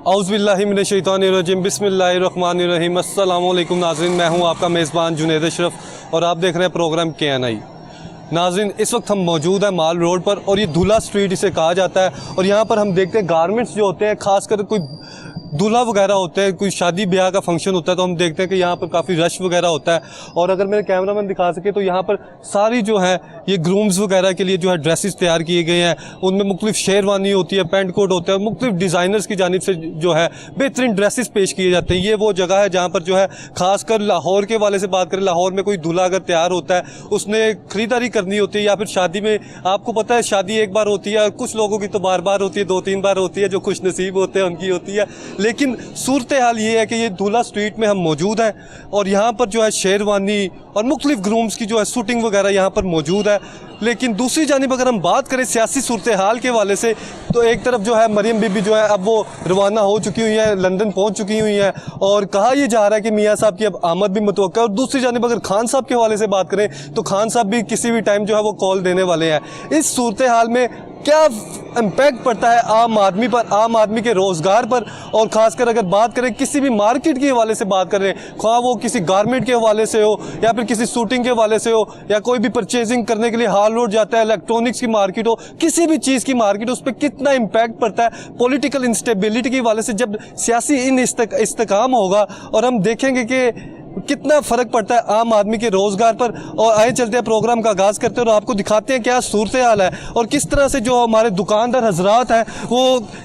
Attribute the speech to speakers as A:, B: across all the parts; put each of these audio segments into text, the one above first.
A: औज़ुबिल्लाहिमिनश्शैतानिर्रजीम बिस्मिल्लाहिर्रहमानिर्रहीम। अस्सलामु अलैकुम नाज़रीन, मैं हूं आपका मेज़बान जुनैद अशरफ और आप देख रहे हैं प्रोग्राम KNI। नाज़रीन, इस वक्त हम मौजूद हैं माल रोड पर और ये दूल्हा स्ट्रीट इसे कहा जाता है। और यहाँ पर हम देखते हैं गारमेंट्स जो होते हैं, ख़ासकर कोई दूल्हा वगैरह होते हैं, कोई शादी ब्याह का फंक्शन होता है, तो हम देखते हैं कि यहाँ पर काफ़ी रश वगैरह होता है। और अगर मेरे कैमरामैन दिखा सके तो यहाँ पर सारी जो है ये ग्रूम्स वगैरह के लिए जो है ड्रेसेस तैयार किए गए हैं। उनमें मुख्तलिफ शेरवानी होती है, पेंट कोट होते हैं, मुख्तलिफ डिज़ाइनर्स की जानिब से जो है बेहतरीन ड्रेसेस पेश किए जाते हैं। ये वो जगह है जहाँ पर जो है ख़ासकर लाहौर के वाले से बात करें, लाहौर में कोई दूल्हा अगर तैयार होता है, उसने ख़रीदारी करनी होती है या फिर शादी में, आपको पता है शादी एक बार होती है, कुछ लोगों की तो बार बार होती है, 2-3 बार होती है, जो खुश नसीब होते हैं उनकी होती है। लेकिन सूरत हाल ये है कि ये दूल्हा स्ट्रीट में हम मौजूद हैं और यहाँ पर जो है शेरवानी और मुख्तलिफ ग्रूम्स की जो है शूटिंग वगैरह यहाँ पर मौजूद है। लेकिन दूसरी जानिब अगर हम बात करें सियासी सूरत हाल के वाले से, तो एक तरफ जो है मरियम बीबी जो है अब वो रवाना हो चुकी हुई है, लंदन पहुँच चुकी हुई हैं और कहा यह जा रहा है कि मियाँ साहब की अब आमद भी मुतवक्का है। और दूसरी जानिब अगर खान साहब के हवाले से बात करें तो खान साहब भी किसी भी टाइम जो है वो कॉल देने वाले हैं। इस सूरत हाल में क्या इम्पैक्ट पड़ता है आम आदमी पर, आम आदमी के रोज़गार पर, और ख़ासकर अगर बात करें किसी भी मार्केट के हवाले से बात करें, ख्वाह वो किसी गारमेंट के हवाले से हो या फिर किसी शूटिंग के हवाले से हो या कोई भी परचेजिंग करने के लिए हाल रोड जाता है, इलेक्ट्रॉनिक्स की मार्केट हो, किसी भी चीज़ की मार्केट हो, उस पर कितना इम्पैक्ट पड़ता है पॉलिटिकल इंस्टेबिलिटी की हवाले से। जब सियासी इस्तेकाम होगा और हम देखेंगे कि कितना फ़र्क पड़ता है आम आदमी के रोज़गार पर। और आए चलते हैं प्रोग्राम का आगाज़ करते हैं और आपको दिखाते हैं क्या सूरत हाल है और किस तरह से जो हमारे दुकानदार हजरात हैं वो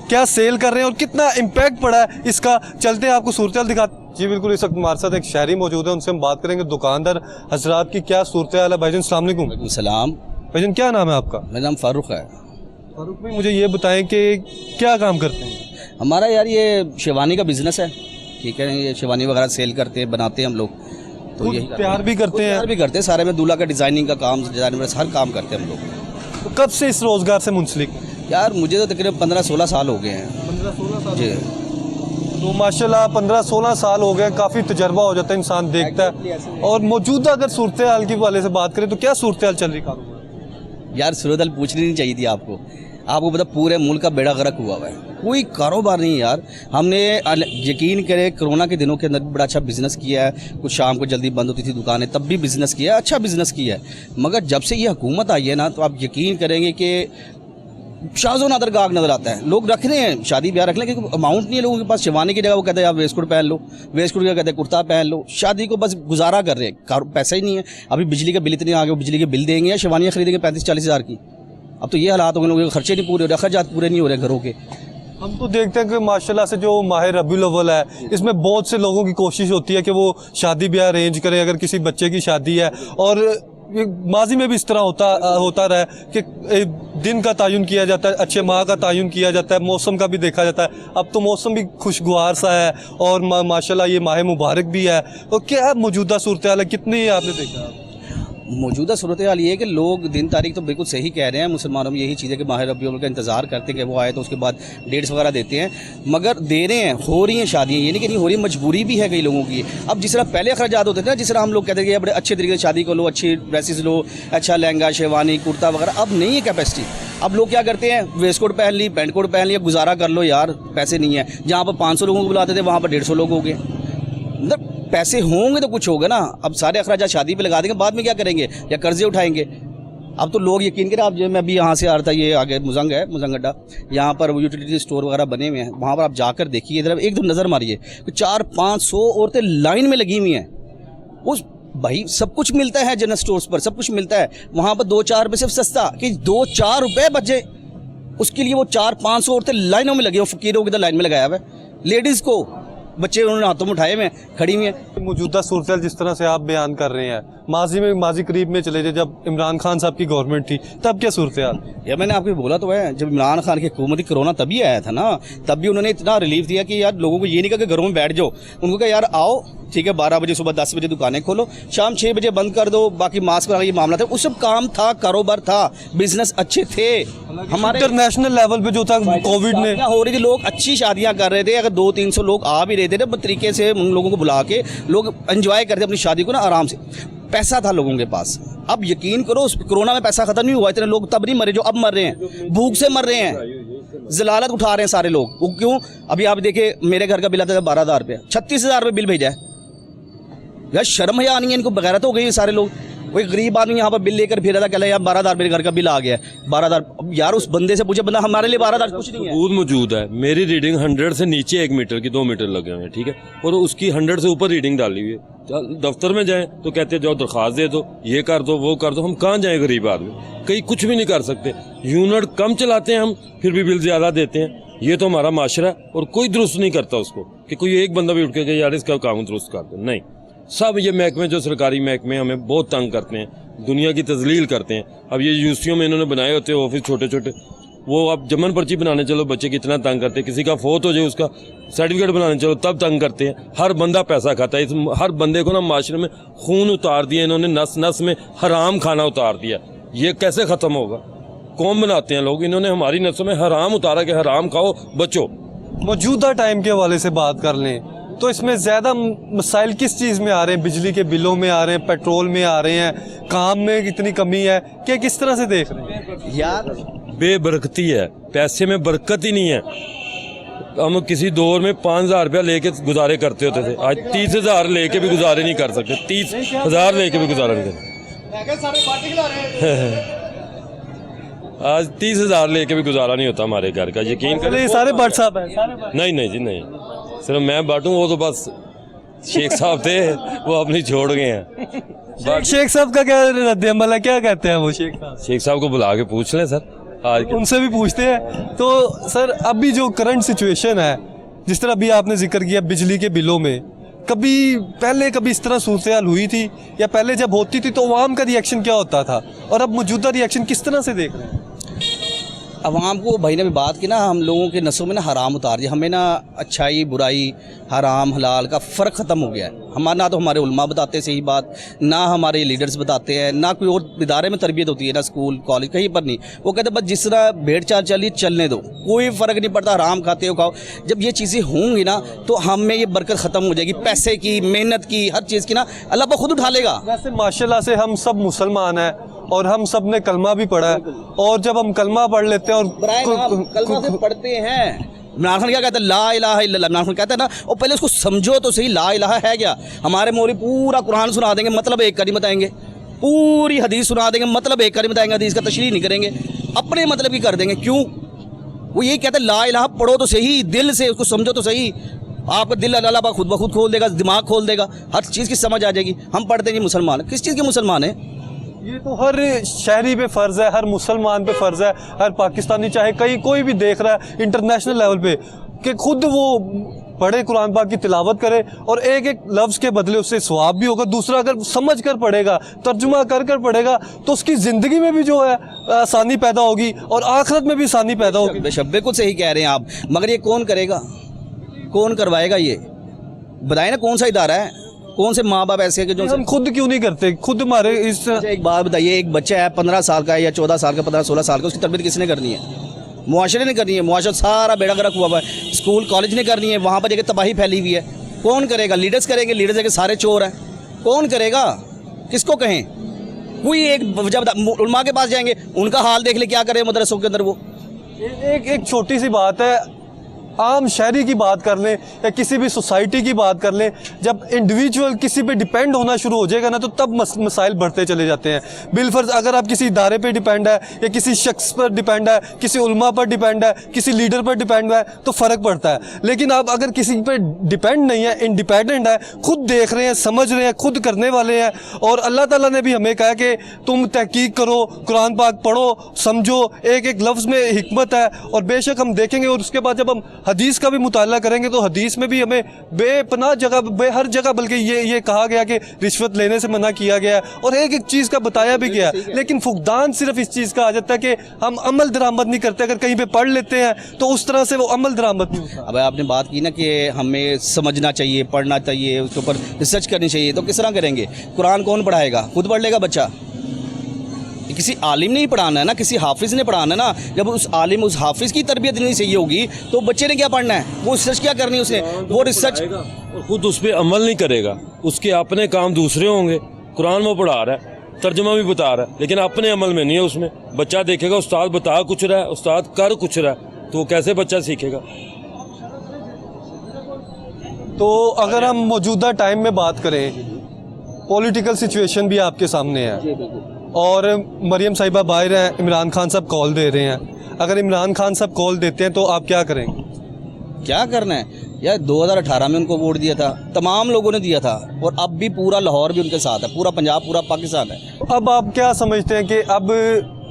A: क्या सेल कर रहे हैं और कितना इम्पैक्ट पड़ा है इसका। चलते हैं आपको सूरत हाल दिखाते। जी बिल्कुल, इस वक्त हमारे साथ एक शहरी मौजूद है, उनसे हम बात करेंगे दुकानदार हजरात की क्या सूरत हाल है। भाईजान अस्सलाम वालेकुम।
B: सलाम।
A: भाईजान क्या नाम है आपका?
B: मेरा नाम फ़ारूक है।
A: फ़ारूक भाई, मुझे ये बताएं कि क्या काम करते हैं?
B: हमारा यार ये शेरवानी का बिज़नेस है, ठीक है। ये शेरवानी वगैरह सेल करते हैं, बनाते हैं हम लोग, तो यही
A: तैयार भी करते हैं?
B: तैयार भी करते हैं सारे में, दूल्हा का डिज़ाइनिंग का काम, डिज़ाइन हर काम करते हैं हम लोग।
A: तो कब से इस रोज़गार से मुंसलिक?
B: यार मुझे तो तकरीबन 15-16 साल हो गए हैं।
A: 15-16 साल
B: जी।
A: तो माशाल्लाह 15-16 साल हो गए, काफ़ी तजर्बा हो जाता है, इंसान देखता है। और मौजूदा अगर सूरत हाल के वाले से बात करें तो क्या सूरत हाल चल रही कारोबार?
B: यार सूरत हाल पूछनी नहीं चाहिए थी आपको पता पूरे मुल्क का बेड़ा गर्क हुआ है, कोई कारोबार नहीं यार। हमने यकीन करें कोरोना के दिनों के अंदर भी बड़ा अच्छा बिज़नेस किया है, कुछ शाम को जल्दी बंद होती थी दुकानें, तब भी बिज़नेस किया है, अच्छा बिज़नेस किया है। मगर जब से ये हुकूमत आई है ना, तो आप यकीन करेंगे कि शाज़ो नादर गाग नज़र आता है। लोग रख रहे हैं, शादी ब्याह रख लें, क्योंकि अमाउंट नहीं है लोगों के पास। शेरवानी की जगह वो कहते हैं आप वेस्ट कोट पहन लो, वेस्ट कोट की कहते हैं कुर्ता पहन लो, शादी को बस गुजारा कर रहे हैं, पैसा ही नहीं है। अभी बिजली का बिल इतने आ गए, बिजली के बिल देंगे या शेरवानियाँ खरीदेंगे 35-40 हज़ार की। अब तो ये हालात हो गए, लोगों के खर्चे नहीं पूरे हो रहे, अखराजात पूरे नहीं हो रहे घरों के।
A: हम तो देखते हैं कि माशाल्लाह से जो माह रबीउल अव्वल है, इसमें बहुत से लोगों की कोशिश होती है कि वो शादी ब्याह अरेंज करें अगर किसी बच्चे की शादी है। और माजी में भी इस तरह होता रहा है कि दिन का तयन किया जाता है, अच्छे माह का तयन किया जाता है, मौसम का भी देखा जाता है। अब तो मौसम भी खुशगवार सा है और माशाल्लाह ये माह मुबारक भी है। तो क्या मौजूदा सूरत हाल है, कितनी आपने देखा?
B: मौजूदा सूरत हाल ये है कि लोग दिन तारीख तो बिल्कुल सही कह रहे हैं, मुसलमानों में यही चीज़ है कि माह रबीउल अव्वल का इंतज़ार करते हैं कि वो आए तो उसके बाद डेट्स वगैरह देते हैं। मगर दे रहे हैं, हो रही हैं शादियाँ, ये नहीं कि नहीं हो रही, मजबूरी भी है कई लोगों की। अब जिस तरह पहले अखराजात होते थे ना, जिस तरह हम लोग कहते थे कि बड़े अच्छे तरीके से शादी को लो, अच्छी ड्रेसेस लो, अच्छा लहंगा शेरवानी कुर्ता वगैरह, अब नहीं है कैपेसिटी। अब लोग क्या करते हैं, वेस्ट कोट पहन ली, पेंट कोट पहन लिया, गुजारा कर लो यार, पैसे नहीं है। जहाँ पर 500 लोगों को बुलाते थे वहाँ पर 150 लोग हो गए। मतलब पैसे होंगे तो कुछ होगा ना। अब सारे अखराजात शादी पे लगा देंगे, बाद में क्या करेंगे, या कर्जे उठाएंगे। अब तो लोग यकीन करें, आप जो मैं अभी यहाँ से आ रहा था, ये आगे मुजंग है, मुजंग अड्डा, यहाँ पर यूटिलिटी स्टोर वगैरह बने हुए हैं, वहाँ पर आप जाकर देखिए, इधर एकदम नज़र मारिए, 400-500 औरतें लाइन में लगी हुई हैं। उस भाई सब कुछ मिलता है जनरल स्टोर्स पर, सब कुछ मिलता है, वहाँ पर 2-4 रुपये सिर्फ सस्ता, कि 2-4 रुपये बचे, उसके लिए वो 400-500 औरतें लाइनों में लगी हुई, फ़कीरों की तरह लाइन में लगाया हुआ है, लेडीज़ को, बच्चे उन्होंने हाथों में उठाए हुए खड़ी हुई हैं।
A: मौजूदा सूरत हाल जिस तरह से आप बयान कर रहे हैं, माजी करीब में चले जाए, जब इमरान खान साहब की गवर्नमेंट थी तब क्या सूरत हाल?
B: यार मैंने आपको बोला तो है, जब इमरान खान की हुकूमत कोरोना तभी आया था ना, तब भी उन्होंने इतना रिलीफ दिया कि यार लोगों को ये नहीं कहा कि घरों में बैठ जाओ, उनको कहा यार आओ, ठीक है, 12 बजे सुबह 10 बजे दुकानें खोलो, शाम 6 बजे बंद कर दो, बाकी मास्क लगा, ये मामला था, उस सब काम था, कारोबार था, बिजनेस अच्छे थे। हमारे
A: इंटरनेशनल लेवल पे जो था कोविड ने
B: हो रही थी, लोग अच्छी शादियां कर रहे थे, अगर 200-300 लोग आ भी रहे थे ना तरीके से, उन लोगों को बुला के लोग एंजॉय करते अपनी शादी को ना आराम से, पैसा था लोगों के पास। अब यकीन करो, कोरोना में पैसा खत्म नहीं हुआ, इतने लोग तब नहीं मरे जो अब मर रहे हैं, भूख से मर रहे हैं। जलालत उठा रहे हैं सारे लोग। वो क्यों? अभी आप देखिए मेरे घर का बिल आता है 12,000 रुपये, 36,000 रुपये बिल भेजा है। यार शर्म या नहीं है इनको, बगैरत हो गई है सारे लोग। वो एक गरीब आदमी यहाँ पर बिल लेकर फिर रहा था, कह यार 12,000 मेरे घर का बिल आ गया है 12,000। अब यार उस बंदे से पूछे, बंदा हमारे लिए 12,000 कुछ नहीं है।
C: सबूत मौजूद है, मेरी रीडिंग 100 से नीचे 1 मीटर की 2 मीटर लगे हुए हैं, ठीक है, और उसकी 100 से ऊपर रीडिंग डाली हुई है। दफ्तर में जाएं तो कहते हैं जाओ दरख्वास्त दे दो, ये कर दो वो कर दो। हम कहाँ जाएं गरीब आदमी, कहीं कुछ भी नहीं कर सकते। यूनिट कम चलाते हैं हम, फिर भी बिल ज़्यादा देते हैं। ये तो हमारा माशरा है और कोई दुरुस्त नहीं करता उसको, कि कोई एक बंदा भी उठ के यार इसका काम दुरुस्त कर दो, नहीं। सब ये महकमे जो सरकारी महकमे हमें बहुत तंग करते हैं, दुनिया की तजलील करते हैं। अब ये यूनिवर्सिटियों में इन्होंने बनाए होते हैं ऑफिस छोटे छोटे, वो अब जमन पर्ची बनाने चलो बच्चे कितना तंग करते हैं। किसी का फोत हो जाए उसका सर्टिफिकेट बनाने चलो तब तंग करते हैं। हर बंदा पैसा खाता है। इस हर बंदे को ना माशरे में खून उतार दिया इन्होंने, नस नस में हराम खाना उतार दिया। ये कैसे ख़त्म होगा? कौन बनाते हैं लोग? इन्होंने हमारी नसों में हराम उतारा कि हराम खाओ बचो।
A: मौजूदा टाइम के हवाले से बात कर लें तो इसमें ज़्यादा मसाइल किस चीज़ में आ रहे हैं? बिजली के बिलों में आ रहे हैं, पेट्रोल में आ रहे हैं, काम में कितनी कमी है, क्या किस तरह से देख रहे हैं?
B: यार
C: बेबरकती है, पैसे में बरकत ही नहीं है। हम किसी दौर में 5,000 रुपया लेके गुजारे करते होते थे, आज 30,000 लेके भी गुजारे नहीं कर सकते। 30,000 लेके भी गुजारा नहीं कर आज 30,000 लेके भी गुजारा नहीं होता हमारे घर का, यकीन करें।
A: सारे भट्ट साहब हैं?
C: नहीं नहीं जी नहीं, सिर्फ मैं बांटूं वो तो बस शेख साहब थे, वो अपनी छोड़ गए हैं।
A: शेख साहब का क्या रद्द-ए-अमल है, क्या कहते हैं वो शेख साहब?
C: शेख साहब को बुला के पूछ लें सर, आज
A: उनसे भी पूछते हैं। तो सर अभी जो करंट सिचुएशन है, जिस तरह अभी आपने जिक्र किया बिजली के बिलों में, पहले कभी इस तरह सूरत हाल हुई थी, या पहले जब होती थी तो अवाम का रिएक्शन क्या होता था, और अब मौजूदा रिएक्शन किस तरह से देख रहे हैं?
B: अवाम को भाई ने भी बात की ना, हम लोगों के नसों में ना हराम उतार दिया। हमें ना अच्छाई बुराई हराम हलाल का फ़र्क ख़त्म हो गया है। हमारा ना तो हमारे उलमा बताते हैं सही बात, ना हमारे लीडर्स बताते हैं, ना कोई और इदारे में तरबियत होती है, ना स्कूल कॉलेज कहीं पर नहीं। वो कहते हैं बस जिस तरह भेड़ चाल चली चलने दो, कोई फ़र्क नहीं पड़ता, हराम खाते हो खाओ। जब ये चीज़ें होंगी ना तो हम में ये बरकत ख़त्म हो जाएगी, पैसे की, मेहनत की, हर चीज़ की ना अल्लाह पर खुद उठा लेगा।
A: वैसे माशाल्लाह से हम सब मुसलमान हैं और हम सब ने कलमा भी पढ़ा है, और जब हम कलमा पढ़ लेते हैं और
B: कलमा से पढ़ते हैं, इमरान खान क्या कहता है? ला इलाहा इल्लल्लाह। इमरान खान कहता है ना, और पहले उसको समझो तो सही, ला इलाहा है क्या। हमारे मौलवी पूरा कुरान सुना देंगे, मतलब एक का नहीं बताएंगे, पूरी हदीस सुना देंगे, मतलब एक का नहीं बताएंगे, हदीस का तशरीह नहीं करेंगे, अपने मतलब ही कर देंगे। क्यों? वो यही कहते हैं ला इलाहा पढ़ो तो सही, दिल से उसको समझो तो सही। आपका दिल अल्लाह पाक खुद ब खुद खोल देगा, दिमाग खोल देगा, हर चीज़ की समझ आ जाएगी। हम पढ़ते नहीं मुसलमान, किस चीज़ के मुसलमान हैं?
A: ये तो हर शहरी पे फ़र्ज़ है, हर मुसलमान पे फ़र्ज़ है, हर पाकिस्तानी चाहे कहीं कोई भी देख रहा है इंटरनेशनल लेवल पे, कि खुद वो पढ़े कुरान पाक की तिलावत करे, और एक एक लफ्ज़ के बदले उससे सवाब भी होगा। दूसरा अगर समझ कर पढ़ेगा, तर्जुमा कर कर पढ़ेगा, तो उसकी ज़िंदगी में भी जो है आसानी पैदा होगी, और आखिरत में भी आसानी पैदा होगी।
B: बेशक बिल्कुल सही कह रहे हैं आप, मगर ये कौन करेगा, कौन करवाएगा? ये बताए ना, कौन सा इदारा है, कौन से माँ बाप ऐसे हैं कि जो
A: हम खुद क्यों नहीं करते? खुद हमारे इस
B: एक बात बताइए, एक बच्चा है 15 साल का है या 14 साल का, 15-16 साल का, उसकी तरबियत किसने करनी है? मुआशरे ने करनी है। मुआशरा सारा बेड़ा गर्क हुआ हुआ है, स्कूल कॉलेज ने करनी है, वहाँ पर जगह तबाही फैली हुई है। कौन करेगा? लीडर्स करेंगे, लीडर्स जगह सारे चोर हैं, कौन करेगा? किसको कहें? कोई एक जब उलमा के पास जाएंगे, उनका हाल देख ले क्या करे मदरसों के अंदर। वो
A: एक छोटी सी बात है, आम शहरी की बात कर लें या किसी भी सोसाइटी की बात कर लें, जब इंडिविजुअल किसी पे डिपेंड होना शुरू हो जाएगा ना, तो तब मसाइल बढ़ते चले जाते हैं। बिलफर्ज अगर आप किसी इदारे पे डिपेंड है, या किसी शख्स पर डिपेंड है, किसी उलमा पर डिपेंड है, किसी लीडर पर डिपेंड है, तो फ़र्क पड़ता है। लेकिन आप अगर किसी पे डिपेंड नहीं है, इंडिपेंडेंट है, खुद देख रहे हैं, समझ रहे हैं, खुद करने वाले हैं, और अल्लाह ताला ने भी हमें कहा कि तुम तहकीक करो, कुरान पाक पढ़ो, समझो, एक एक लफ्ज़ में हिकमत है। और बेशक हम देखेंगे, और उसके बाद जब हम हदीस का भी मुताला करेंगे तो हदीस में भी हमें बेपनाह जगह हर जगह बल्कि ये कहा गया कि रिश्वत लेने से मना किया गया, और एक एक चीज़ का बताया भी गया। लेकिन फुकदान सिर्फ इस चीज़ का आ जाता है कि हम अमल दरामद नहीं करते। अगर कहीं पे पढ़ लेते हैं तो उस तरह से वो अमल दरामद नहीं होता।
B: अब आपने बात की ना कि हमें समझना चाहिए, पढ़ना चाहिए, उसके ऊपर रिसर्च करनी चाहिए, तो किस तरह करेंगे? कुरान कौन पढ़ाएगा? खुद पढ़ लेगा बच्चा? किसी आलिम ने ही पढ़ाना है ना, किसी हाफिज़ ने पढ़ाना है ना। जब उस आलिम उस हाफिज़ की तरबियत नहीं सही होगी तो बच्चे ने क्या पढ़ना है? वो रिसर्च क्या करनी है उसने? वो रिसर्च
C: और खुद उस पर अमल नहीं करेगा, उसके अपने काम दूसरे होंगे। कुरान वो पढ़ा रहा है, तर्जुमा भी बता रहा है, लेकिन अपने अमल में नहीं है उसमें। बच्चा देखेगा उस्ताद बता कुछ रहा है, उस्ताद कर कुछ रहा है, तो कैसे बच्चा सीखेगा?
A: तो अगर हम मौजूदा टाइम में बात करें, पॉलिटिकल सिचुएशन भी आपके सामने है और मरियम साहिबा बाहर हैं, इमरान खान साहब कॉल दे रहे हैं। अगर इमरान खान साहब कॉल देते हैं तो आप क्या करेंगे?
B: क्या करना है यार, 2018 में उनको वोट दिया था, तमाम लोगों ने दिया था, और अब भी पूरा लाहौर भी उनके साथ है, पूरा पंजाब, पूरा पाकिस्तान है।
A: अब आप क्या समझते हैं कि अब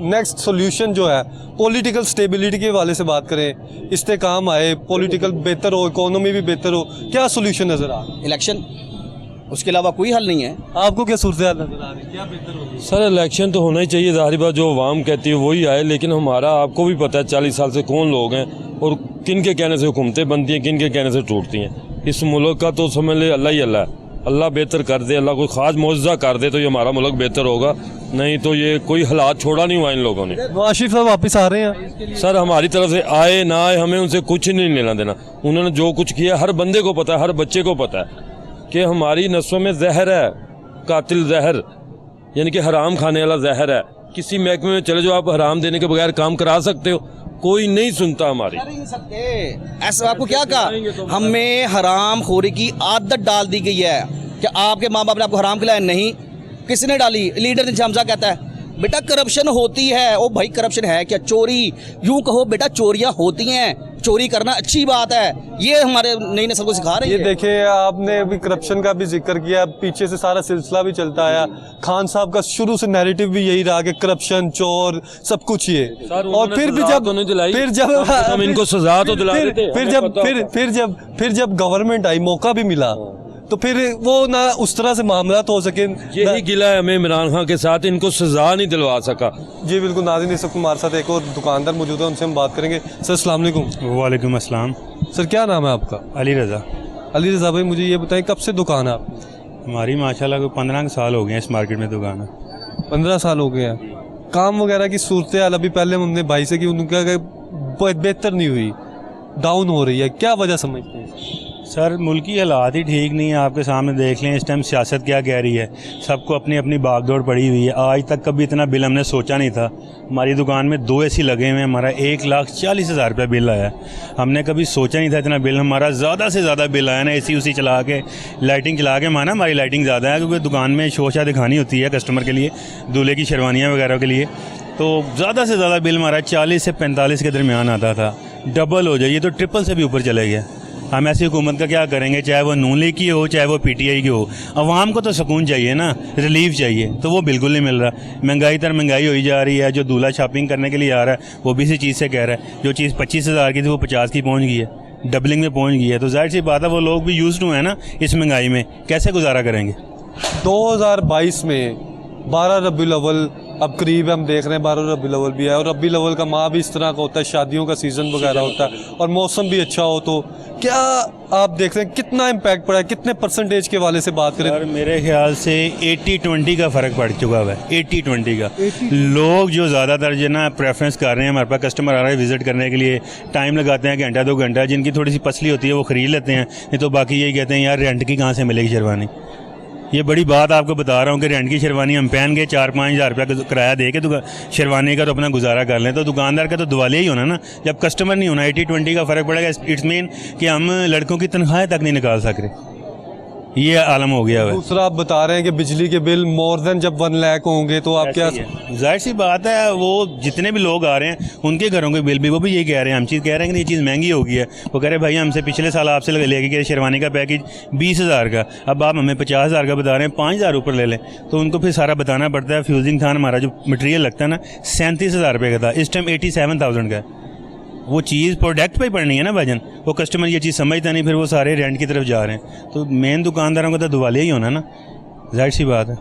A: नेक्स्ट सॉल्यूशन जो है, पॉलिटिकल स्टेबिलिटी के हवाले से बात करें, इस्तेकाम आए, पॉलिटिकल बेहतर हो, इकोनॉमी भी बेहतर हो, क्या सॉल्यूशन नज़र आ रहा है?
B: इलेक्शन, उसके अलावा कोई हल नहीं है।
A: आपको क्या सूरत हाल नज़र आ रही है, क्या बेहतर होगी?
C: सर इलेक्शन तो होना ही चाहिए, ज़ाहिर बात जो अवाम कहती है वही आए, लेकिन हमारा आपको भी पता है 40 साल से कौन लोग हैं और किन के कहने से हुकूमतें बनती हैं, किन के कहने से टूटती हैं। इस मुल्क का तो समझ ले अल्लाह ही अल्लाह है। अल्लाह बेहतर कर दे, अल्लाह कोई ख़ास मुआवजा कर दे तो ये हमारा मुल्क बेहतर होगा, नहीं तो ये कोई हालात छोड़ा नहीं हुआ इन लोगों ने।
A: नवाज शरीफ साहब वापस आ रहे हैं।
C: सर हमारी तरफ से आए ना आए हमें उनसे कुछ नहीं लेना देना। उन्होंने जो कुछ किया हर बंदे को पता है, हर बच्चे को पता है कि हमारी नस्लों में जहर है, कातिल जहर, यानी कि हराम खाने वाला जहर है। किसी महकमे में चले जो आप हराम देने के बगैर काम करा सकते हो, कोई नहीं सुनता हमारी।
B: कर ही नहीं सकते। ऐसा आपको क्या कहा, हमें हराम खोरी की आदत डाल दी गई है। क्या आपके माँ बाप ने आपको हराम खिलाया? नहीं। किसने डाली? लीडर ने। हमजा कहता है बेटा करप्शन होती है। ओ भाई करप्शन है क्या? चोरी, यूं कहो बेटा चोरियां होती हैं, चोरी करना अच्छी बात है, ये हमारे नई नस्ल को सिखा रही है।
A: ये देखिए आपने अभी करप्शन का भी जिक्र किया, पीछे से सारा सिलसिला भी चलता आया। खान साहब का शुरू से नैरेटिव भी यही रहा कि करप्शन, चोर, सब कुछ ये। और फिर भी जब
C: इनको सजा तो दिला देते।
A: फिर जब गवर्नमेंट आई, मौका भी मिला, तो फिर वो ना उस तरह से मामला तो हो सके।
C: यही गिला है हमें इमरान खान के साथ, इनको सजा नहीं दिलवा सका।
A: जी बिल्कुल। नाज़रीन इस वक्त हमारे साथ एक और दुकानदार मौजूद है, उनसे हम बात करेंगे। सर अस्सलाम वालेकुम।
D: वालेकुम अस्सलाम।
A: सर क्या नाम है आपका?
D: अली रज़ा।
A: अली रज़ा भाई, मुझे ये बताएं कब से दुकान है आपकी?
D: हमारी माशाल्लाह कोई 15 साल हो गए हैं इस मार्केट में दुकान है।
A: 15 साल हो गए हैं। काम वगैरह की सूरत हाल अभी पहले हमने भाई से की, उनका बेहतर नहीं हुई, डाउन हो रही है, क्या वजह समझते हैं?
D: सर मुल्क की हालात ही ठीक नहीं है, आपके सामने देख लें इस टाइम सियासत क्या कह रही है। सबको अपनी अपनी भागदौड़ पड़ी हुई है। आज तक कभी इतना बिल हमने सोचा नहीं था। हमारी दुकान में 2 AC लगे हुए हैं, हमारा 1,40,000 रुपये बिल आया। हमने कभी सोचा नहीं था इतना बिल हमारा, ज़्यादा से ज़्यादा बिल आया ना। AC उसी चला के, लाइटिंग चला के, माना हमारी लाइटिंग ज़्यादा है क्योंकि दुकान में शोशा दिखानी होती है कस्टमर के लिए, दूल्हे की शेरवानियाँ वगैरह के लिए। तो ज़्यादा से ज़्यादा बिल हमारा 40 से 45 के दरमियान आता था। डबल हो जाइए तो ट्रिपल से भी ऊपर चले गया। हम ऐसी हुकूमत का क्या करेंगे, चाहे वो नून लीग की हो, चाहे वो PTI की हो। अवाम को तो सुकून चाहिए ना, रिलीफ चाहिए, तो वो बिल्कुल नहीं मिल रहा। महंगाई तर महंगाई होई जा रही है। जो दूल्हा शॉपिंग करने के लिए आ रहा है वो भी इसी चीज़ से कह रहा है। जो चीज़ 25,000 की थी वो 50 की पहुँच गई है, डबलिंग में पहुँच गई है। तो जाहिर सी बात है वो लोग भी यूज़ टू है ना इस महंगाई में, कैसे गुजारा करेंगे।
A: 2022 में 12 रबीउल अव्वल अब करीब हम देख रहे हैं, 12 रबीउल अव्वल भी है, और रबीउल अव्वल का माह भी इस तरह का होता है, शादियों का सीज़न वगैरह होता है, और मौसम भी अच्छा हो। तो क्या आप देख रहे हैं कितना इम्पैक्ट पड़ा है, कितने परसेंटेज के वाले से बात करें?
D: और मेरे ख्याल से 80-20 का फ़र्क पड़ चुका है। 80-20 का। लोग जो ज़्यादातर जो ना प्रेफरेंस कर रहे हैं, हमारे पास कस्टमर आ रहे हैं विज़िट करने के लिए, टाइम लगाते हैं घंटा 2 घंटा, जिनकी थोड़ी सी पसली होती है वो ख़रीद लेते हैं, नहीं तो बाकी यही कहते हैं यार रेंट की कहाँ से मिलेगी शेरवानी। ये बड़ी बात आपको बता रहा हूँ कि रेंट की शेरवानी हम पहन गए 4-5 हज़ार रुपये का किराया दे के शेरवानी का तो अपना गुजारा कर लें। तो दुकानदार का तो दिवालिया ही होना ना, जब कस्टमर नहीं होना। 80-20 का फ़र्क पड़ेगा। इट्स मीन कि हम लड़कों की तनख्वाहें तक नहीं निकाल सक रहे, ये आलम हो गया है।
A: दूसरा आप बता रहे हैं कि बिजली के बिल मोर देन जब 1 लाख होंगे तो आप क्या?
D: जाहिर सी बात है वो जितने भी लोग आ रहे हैं उनके घरों के बिल भी वो भी यही कह रहे हैं। हम चीज़ कह रहे हैं कि ये चीज़ महंगी हो गई है। वो कह रहे हैं भाई हमसे पिछले साल आपसे लेके गए शेरवानी का पैकेज 20,000 का, अब आप हमें 50,000 का बता रहे हैं, 5,000 ऊपर ले लें। तो उनको फिर सारा बताना पड़ता है। फ्यूजिंग थान हमारा जो मटेरियल लगता है ना 37,000 रुपये का था, इस टाइम 87,000 का है। वो चीज़ प्रोडक्ट पे पड़नी है ना भाजन, वो कस्टमर ये चीज़ समझता नहीं, फिर वो सारे रेंट की तरफ जा रहे हैं। तो मेन दुकानदारों का तो दिवालिया ही होना ना, जाहिर सी बात है।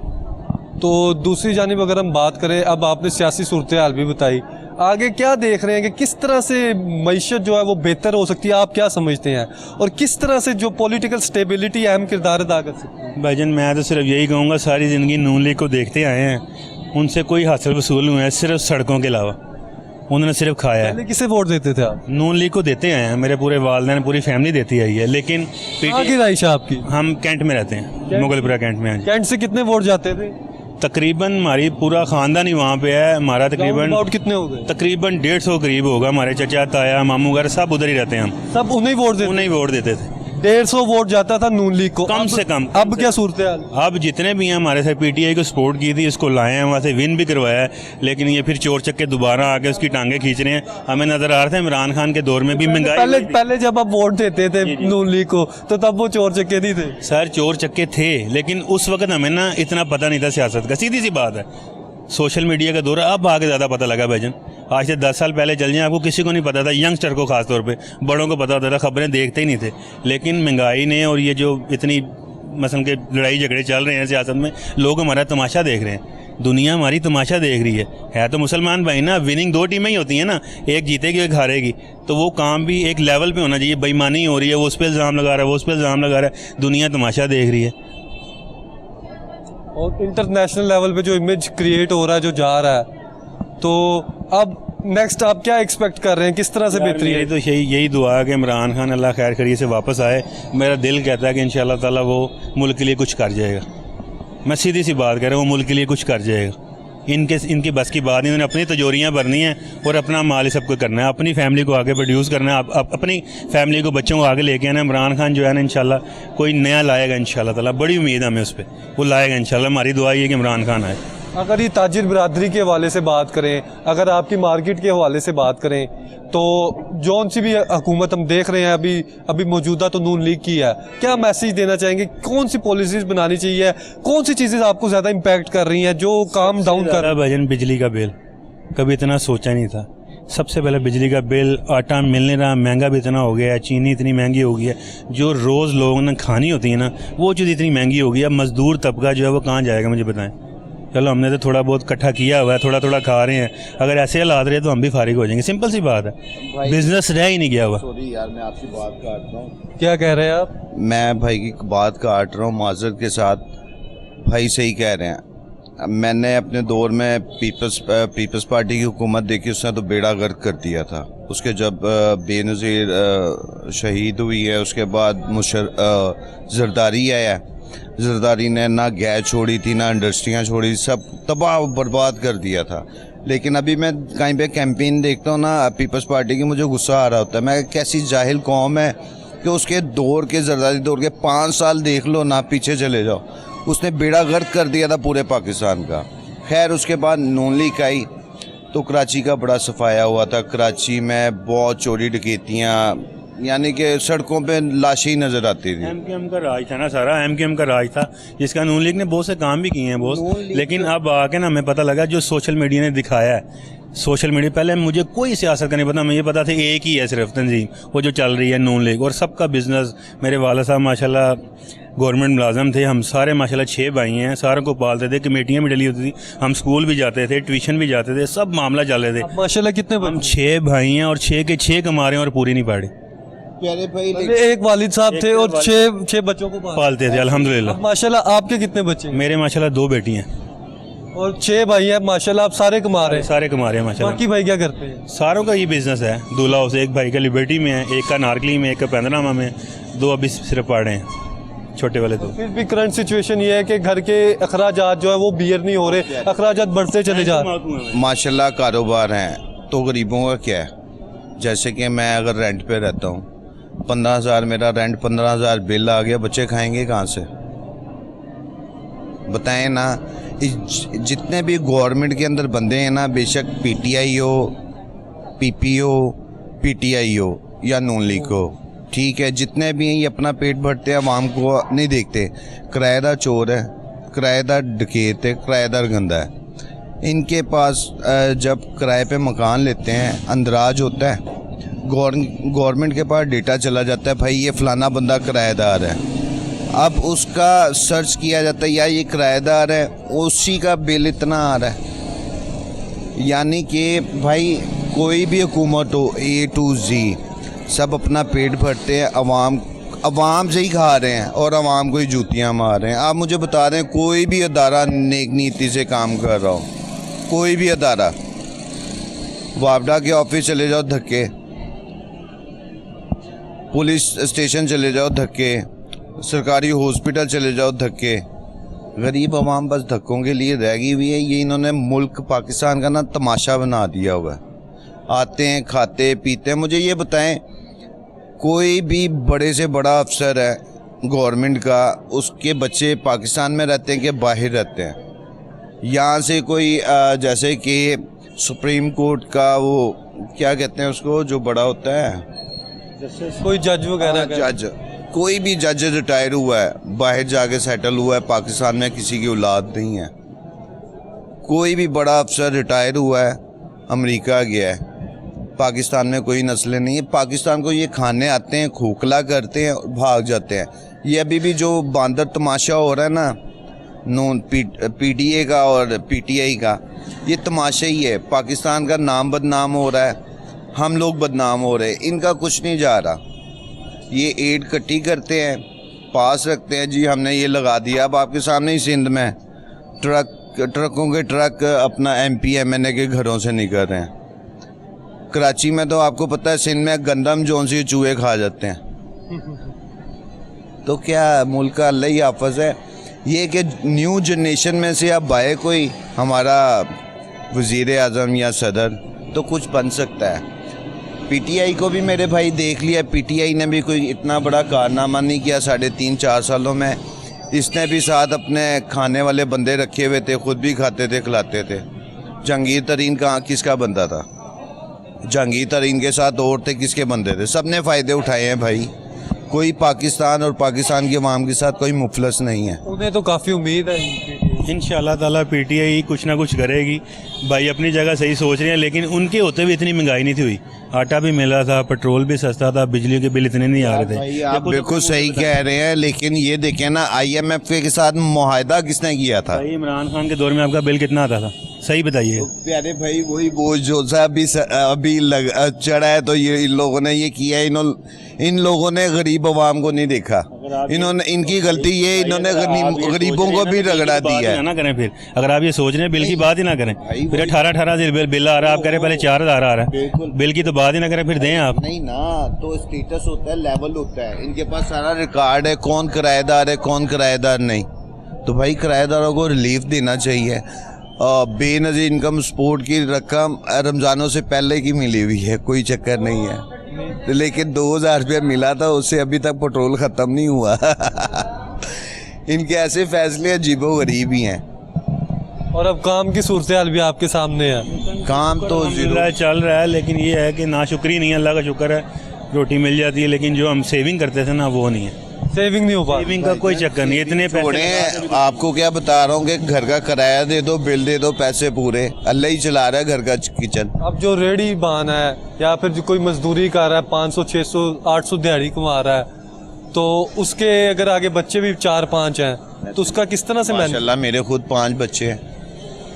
A: तो दूसरी जानिब अगर हम बात करें, अब आपने सियासी सूरत हाल भी बताई, आगे क्या देख रहे हैं कि किस तरह से मईशत जो है वो बेहतर हो सकती है, आप क्या समझते हैं, और किस तरह से जो पॉलिटिकल स्टेबिलिटी अहम किरदार अदा कर सकती है?
D: भाईजान मैं तो सिर्फ यही कहूँगा, सारी ज़िंदगी नून लीग को देखते आए हैं, उनसे कोई हासिल वसूल हुआ है सिर्फ सड़कों के अलावा। उन्होंने सिर्फ खाया है।
A: पहले किसे वोट देते थे आप?
D: नून लीग को देते आए हैं, मेरे पूरे वालिदैन पूरी फैमिली देती आई है। लेकिन
A: कहाँ की राइश है आपकी?
D: हम कैंट में रहते हैं, मुगलपुरा कैंट में।
A: कैंट से कितने वोट जाते थे?
D: तकरीबन हमारी पूरा ख़ानदान ही वहाँ पे है हमारा। तकरीबन
A: वोट कितने हो गए?
D: तकरीबन 150 करीब होगा। हमारे चचा ताया मामू वगैरह सब उधर ही रहते हैं। हम
A: सब उन्हें वोट देते?
D: उन्हें ही वोट देते थे।
A: 150 वोट जाता था नून लीग को,
D: कम
A: अब-
D: से कम।
A: अब क्या सूरत हाल?
D: अब जितने भी हैं हमारे साथ पीटीआई को सपोर्ट की थी, इसको लाए हैं वहाँ से, विन भी करवाया है, लेकिन ये फिर चोर चक्के दोबारा आके उसकी टांगे खींच रहे हैं। हमें नज़र आ रहा था इमरान खान के दौर में भी महंगाई
A: पहले
D: हुई थी।
A: पहले जब आप वोट देते थे नून लीग को तो तब वो चोर चक्के नहीं थे?
D: सर चोर चक्के थे, लेकिन उस वक्त हमें ना इतना पता नहीं था सियासत का। सीधी सी बात है, सोशल मीडिया का दौर है, अब आगे ज़्यादा पता लगा भाईजान। आज से 10 साल पहले चल जाएं, आपको किसी को नहीं पता था, यंगस्टर को खास तौर पे, बड़ों को पता होता था, खबरें देखते ही नहीं थे। लेकिन महंगाई ने और ये जो इतनी मसलन के लड़ाई झगड़े चल रहे हैं सियासत में, लोग हमारा तमाशा देख रहे हैं, दुनिया हमारी तमाशा देख रही है तो मुसलमान भाई ना। विनिंग 2 टीमें ही होती हैं ना, एक जीतेगी एक हारेगी, तो वो काम भी एक लेवल पे होना चाहिए। बेईमानी हो रही है, वो उस पर इल्ज़ाम लगा रहा है, वो उस पर इल्ज़ाम लगा रहा है, दुनिया तमाशा देख रही है।
A: और इंटरनेशनल लेवल पे जो इमेज क्रिएट हो रहा है, जो जा रहा है, तो अब नेक्स्ट आप क्या एक्सपेक्ट कर रहे हैं, किस तरह से बेहतरी है?
D: मेरी तो यही दुआ है कि इमरान खान अल्लाह खैर करिए से वापस आए। मेरा दिल कहता है कि इंशाअल्लाह ताला वो मुल्क के लिए कुछ कर जाएगा। मैं सीधी सी बात कह रहा हूँ, वो मुल्क के लिए कुछ कर जाएगा। इनकी बस की बात नहीं, इन्होंने अपनी तिजोरियाँ भरनी है और अपना माल ही सबको करना है, अपनी फैमिली को आगे प्रोड्यूस करना है, अपनी फैमिली को, बच्चों को आगे लेके आना। इमरान खान जो है ना इंशाल्लाह कोई नया लाएगा इंशाल्लाह ताला, बड़ी उम्मीद है हमें उस पर, वो लाएगा इंशाल्लाह। हमारी दुआ ये है कि इमरान खान आए।
A: अगर ये ताजिर बिरादरी के हवाले से बात करें, अगर आपकी मार्केट के हवाले से बात करें, तो जौन सी भी हुकूमत हम देख रहे हैं अभी मौजूदा तो नून लीग की है, क्या मैसेज देना चाहेंगे? कौन सी पॉलिसीज़ बनानी चाहिए? कौन सी चीज़ें आपको ज़्यादा इम्पैक्ट कर रही हैं, जो काम डाउन कर रहा है?
D: भजन बिजली का बिल कभी इतना सोचा नहीं था। सबसे पहले बिजली का बिल, आटा मिल नहीं रहा, महंगा भी इतना हो गया है, चीनी इतनी महंगी हो गई है, जो रोज़ लोगों ने खानी होती है ना, वो चीज़ इतनी महंगी हो गई है। मज़दूर तबका जो है वो कहाँ जाएगा, मुझे बताएं। चलो हमने तो थोड़ा बहुत इकट्ठा किया हुआ है, थोड़ा थोड़ा खा रहे हैं, अगर ऐसे हालात रहे तो हम भी फारिग हो जाएंगे। सिंपल सी बात है, बिजनेस रह ही नहीं गया हुआ।
E: सॉरी यार, मैं आपकी बात काट रहा हूँ।
A: क्या कह रहे हैं आप?
E: मैं भाई की बात काट रहा हूँ माजरत के साथ। भाई सही कह रहे हैं। मैंने अपने दौर में पीपल्स पार्टी की हुकूमत देखी, उसने तो बेड़ा गर्क कर दिया था। उसके जब बेनज़ीर शहीद हुई है, उसके बाद जरदारी आया, जरदारी ने ना गैस छोड़ी थी, ना इंडस्ट्रियाँ छोड़ी, सब तबाह बर्बाद कर दिया था। लेकिन अभी मैं कहीं पे कैंपेन देखता हूँ ना पीपल्स पार्टी की, मुझे गुस्सा आ रहा होता है। मैं कैसी जाहिल कौम है कि उसके दौर के, जरदारी दौर के 5 साल देख लो ना, पीछे चले जाओ, उसने बेड़ा गर्क कर दिया था पूरे पाकिस्तान का। खैर उसके बाद नून लीग आई तो कराची का बड़ा सफाया हुआ था। कराची में बहुत चोरी डकैतियाँ, यानी कि सड़कों पे लाशें ही नज़र आती थी।
D: एमकेएम का राज था ना सारा, एमकेएम का राज था, जिसका नून लीग ने बहुत से काम भी किए हैं बहुत। लेकिन अब आके ना हमें पता लगा जो सोशल मीडिया ने दिखाया है, सोशल मीडिया, पहले मुझे कोई सियासत का नहीं पता, मुझे पता था एक ही है सिर्फ तंजीम, वो जो चल रही है नून लीग, और सबका बिजनेस। मेरे वाला साहब माशाल्लाह गवर्नमेंट मुलाजम थे, हम सारे माशाल्लाह 6 भाई हैं, सारों को पालते थे, कमेटियाँ भी डली होती थी, हम स्कूल भी जाते थे, ट्यूशन भी जाते थे, सब मामला चल रहे थे।
A: आप माशाल्लाह कितने
D: हम 6 भाई हैं और 6 के 6 कमा रहे हैं और पूरी नहीं पाड़ी।
E: प्यारे भाई
A: एक वालिद साहब थे और 6 बच्चों को
D: पालते थे अल्हम्दुलिल्लाह।
A: अब माशाल्लाह आपके कितने बच्चे हैं?
D: मेरे माशाल्लाह 2 बेटी हैं
A: और 6 भाई हैं माशाल्लाह, आप सारे कमा रहे हैं।
D: सारे कमा रहे हैं माशाल्लाह।
A: बाकी भाई क्या करते हैं?
D: सारों का ये बिजनेस है। दूल्हा हाउस, एक भाई का लिबर्टी में है, एक का नारकली में, एक का पैंदनामा में, 2 अभी सिर्फ पढ़ रहे हैं, छोटे वाले 2।
A: फिर भी करंट सिचुएशन ये है कि घर के अखराजात जो है वो बियर नहीं हो रहे, अखराजात बढ़ते चले जा रहे हैं।
E: माशाल्लाह कारोबार हैं तो गरीबों का क्या है? जैसे कि मैं अगर रेंट पे रहता हूँ, 15,000 मेरा रेंट, 15,000 बिल आ गया, बच्चे खाएंगे कहाँ से? बताएं ना। जितने भी गवर्नमेंट के अंदर बंदे हैं ना, बेशक पीटीआई हो, पीपी हो, पीटीआई हो या नून लीग हो, ठीक है, जितने भी हैं ये अपना पेट भरते हैं, आवाम को नहीं देखते। किराएदार चोर है, किराएदार डकैत है, किराएदार गंदा है। इनके पास जब किराए पे मकान लेते हैं अंदराज होता है, गवर्नमेंट के पास डेटा चला जाता है, भाई ये फ़लाना बंदा किराएदार है। अब उसका सर्च किया जाता है, या ये किराएदार है, उसी का बिल इतना आ रहा है। यानी कि भाई कोई भी हुकूमत हो, A to Z, सब अपना पेट भरते हैं, अवाम से ही खा रहे हैं और अवाम को ही जूतियाँ मार रहे हैं। आप मुझे बता रहे हैं कोई भी अदारा नेक नीति से काम कर रहा हो, कोई भी अदारा, वापडा के ऑफिस चले जाओ धक्के, पुलिस स्टेशन चले जाओ धक्के, सरकारी हॉस्पिटल चले जाओ धक्के, गरीब आवाम बस धक्कों के लिए रह गई हुई है। ये इन्होंने मुल्क पाकिस्तान का ना तमाशा बना दिया हुआ है। आते हैं, खाते पीते हैं। मुझे ये बताएं, कोई भी बड़े से बड़ा अफसर है गवर्नमेंट का, उसके बच्चे पाकिस्तान में रहते हैं कि बाहर रहते हैं? यहाँ से कोई जैसे कि सुप्रीम कोर्ट का वो क्या कहते हैं उसको, जो बड़ा होता है,
A: कोई जज वगैरह का?
E: जज, कोई भी जज रिटायर हुआ है, बाहर जाके सेटल हुआ है, पाकिस्तान में किसी की औलाद नहीं है। कोई भी बड़ा अफसर रिटायर हुआ है, अमेरिका गया है, पाकिस्तान में कोई नस्लें नहीं है। पाकिस्तान को ये खाने आते हैं, खोखला करते हैं और भाग जाते हैं। ये अभी भी जो बांदर तमाशा हो रहा है ना, नून पीटीए का और पीटीआई का, ये तमाशा ही है। पाकिस्तान का नाम बदनाम हो रहा है, हम लोग बदनाम हो रहे हैं, इनका कुछ नहीं जा रहा। ये एड इकट्ठी करते हैं, पास रखते हैं, जी हमने ये लगा दिया। अब आपके सामने ही सिंध में ट्रकों के ट्रक अपना MP MNA के घरों से निकल रहे हैं। कराची में तो आपको पता है, सिंध में गंदम जोन से चूहे खा जाते हैं। तो क्या मुल्क का अल्लाह ही हाफ़िज़ है। ये कि न्यू जनरेशन में से अब आए कोई हमारा वज़ीर आज़म या सदर, तो कुछ बन सकता है। पीटीआई को भी मेरे भाई देख लिया, पीटीआई ने भी कोई इतना बड़ा कारनामा नहीं किया 3.5-4 सालों में। इसने भी साथ अपने खाने वाले बंदे रखे हुए थे, ख़ुद भी खाते थे, खिलाते थे। जहांगीर तरीन कहाँ किसका बंदा था? जहांगीर तरीन के साथ और थे, किसके बंदे थे? सब ने फ़ायदे उठाए हैं भाई। कोई पाकिस्तान और पाकिस्तान की अवाम के साथ कोई मुफलस नहीं है।
A: उन्हें तो काफ़ी उम्मीद है।
D: इंशाल्लाह ताला पीटीआई कुछ ना कुछ करेगी। भाई अपनी जगह सही सोच रहे हैं, लेकिन उनके होते हुए इतनी महंगाई नहीं थी हुई। आटा भी मिला था, पेट्रोल भी सस्ता था, बिजली के बिल इतने नहीं आ रहे थे।
E: भाई आप बिल्कुल सही कह रहे हैं, लेकिन ये देखें ना, IMF के साथ मुआहदा किसने किया था?
D: भाई इमरान खान के दौर में आपका बिल कितना आता था, सही बताइए।
E: प्यारे भाई वही बोझ जो सा अभी चढ़ा है, तो ये इन लोगों ने ये किया है। इन लोगों ने गरीब आवाम को नहीं देखा। इन्होंने, इनकी गलती ये, इन्होंने गरीबों को भी रगड़ा दिया है।
D: ना करें फिर, अगर आप ये सोच रहे हैं बिल की बात ही ना करें, फिर 18 से बिल आ रहा है, आप कह रहे पहले 4000 आ रहा है, बिल की तो बात ही ना करें, फिर दें आप।
E: नहीं ना, तो स्टेटस होता है, लेवल होता है, इनके पास सारा रिकॉर्ड है, कौन किराएदार है, कौन किराएदार नहीं। तो भाई किराएदारों को रिलीफ देना चाहिए। बेनज़ीर इनकम सपोर्ट की रकम रमज़ानों से पहले की मिली हुई है, कोई चक्कर नहीं है। लेकिन 2000 रुपया मिला था, उससे अभी तक पेट्रोल ख़त्म नहीं हुआ। इनके ऐसे फैसले अजीबो-गरीब ही हैं।
A: और अब काम की सूरत हाल भी आपके सामने है।
E: काम तो
D: चल रहा है, लेकिन ये है कि नाशुक्री नहीं है, अल्लाह का शुक्र है रोटी मिल जाती है, लेकिन जो हम सेविंग करते थे ना, वो नहीं है।
A: सेविंग नहीं हो पा,
D: सेविंग का कोई चक्कर नहीं, इतने पैसे।
E: आपको क्या बता रहा हूँ कि घर का किराया दे दो, बिल दे दो, पैसे पूरे, अल्लाह ही चला रहा है घर का किचन।
A: अब जो रेडी बान है या फिर जो कोई मजदूरी कर रहा है, 500 600 800 दिहाड़ी कमा रहा है, तो उसके अगर आगे बच्चे भी 4-5 हैं, तो उसका किस तरह से मैनेज?
E: माशाल्लाह मेरे खुद 5 बच्चे हैं,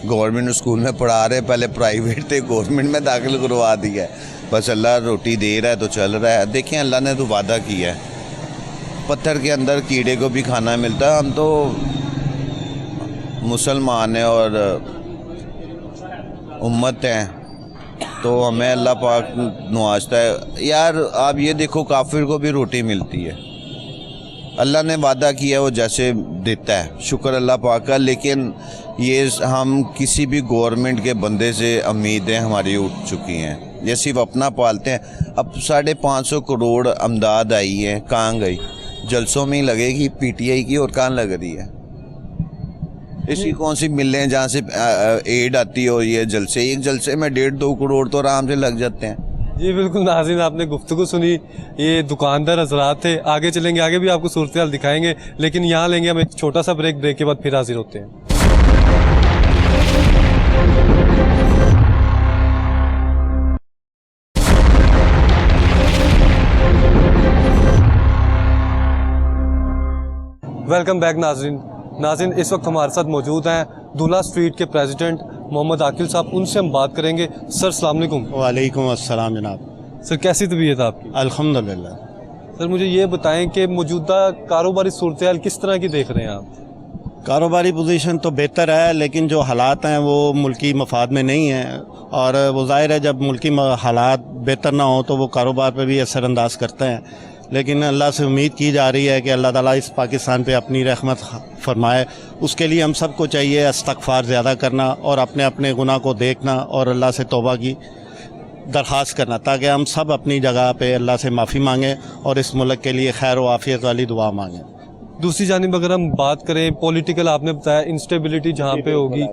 E: गवर्नमेंट स्कूल में पढ़ा रहे, पहले प्राइवेट थे, गवर्नमेंट में दाखिल करवा दिया है। बस अल्लाह रोटी दे रहा है तो चल रहा है। देखें, अल्लाह ने तो वादा किया है, पत्थर के अंदर कीड़े को भी खाना मिलता है। हम तो मुसलमान हैं और उम्मत हैं, तो हमें अल्लाह पाक नवाजता है। यार आप ये देखो, काफिर को भी रोटी मिलती है। अल्लाह ने वादा किया है, वो जैसे देता है, शुक्र अल्लाह पाक का। लेकिन ये हम किसी भी गवर्नमेंट के बंदे से उम्मीदें हमारी उठ चुकी हैं, ये सिर्फ अपना पालते हैं। अब 550 करोड़ अमदाद आई है, कहाँ गई? जलसों में ही लगेगी पीटीआई की, और कहाँ लग रही है? इसकी कौन सी मिलें हैं जहाँ से एड आती हो? ये जलसे, एक जलसे में 1.5-2 करोड़ तो आराम से लग जाते हैं।
A: जी बिल्कुल नाज़रीन, आपने गुफ्तगू सुनी, ये दुकानदार हजरात थे। आगे चलेंगे, आगे भी आपको सूरत हाल दिखाएंगे, लेकिन यहाँ लेंगे हम एक छोटा सा ब्रेक। ब्रेक के बाद फिर हाजिर होते हैं। वेलकम बैक नाज़रीन, इस वक्त हमारे साथ मौजूद हैं दूल्हा स्ट्रीट के प्रेसिडेंट मोहम्मद आकिल साहब। उनसे हम बात करेंगे। सर अस्सलाम वालेकुम।
F: वालेकुम अस्सलाम जनाब।
A: सर कैसी तबीयत है आपकी?
F: अल्हम्दुलिल्लाह।
A: सर मुझे ये बताएं कि मौजूदा कारोबारी सूरत हाल किस तरह की देख रहे हैं आप?
F: कारोबारी पोजीशन तो बेहतर है, लेकिन जो हालात हैं वो मुल्की मफाद में नहीं हैं, और वो ज़ाहिर है जब मुल्की हालात बेहतर ना हो तो वो कारोबार पर भी असरअंदाज करते हैं। लेकिन अल्लाह से उम्मीद की जा रही है कि अल्लाह ताला इस पाकिस्तान पे अपनी रहमत फरमाए। उसके लिए हम सबको चाहिए इस्तग़फ़ार ज़्यादा करना और अपने अपने गुनाह को देखना और अल्लाह से तौबा की दरख्वास्त करना, ताकि हम सब अपनी जगह पे अल्लाह से माफ़ी मांगें और इस मुल्क के लिए खैर व आफ़ियत वाली दुआ मांगें।
A: दूसरी जानिब अगर हम बात करें पॉलिटिकल, आपने बताया इंस्टेबिलिटी जहाँ पे होगी,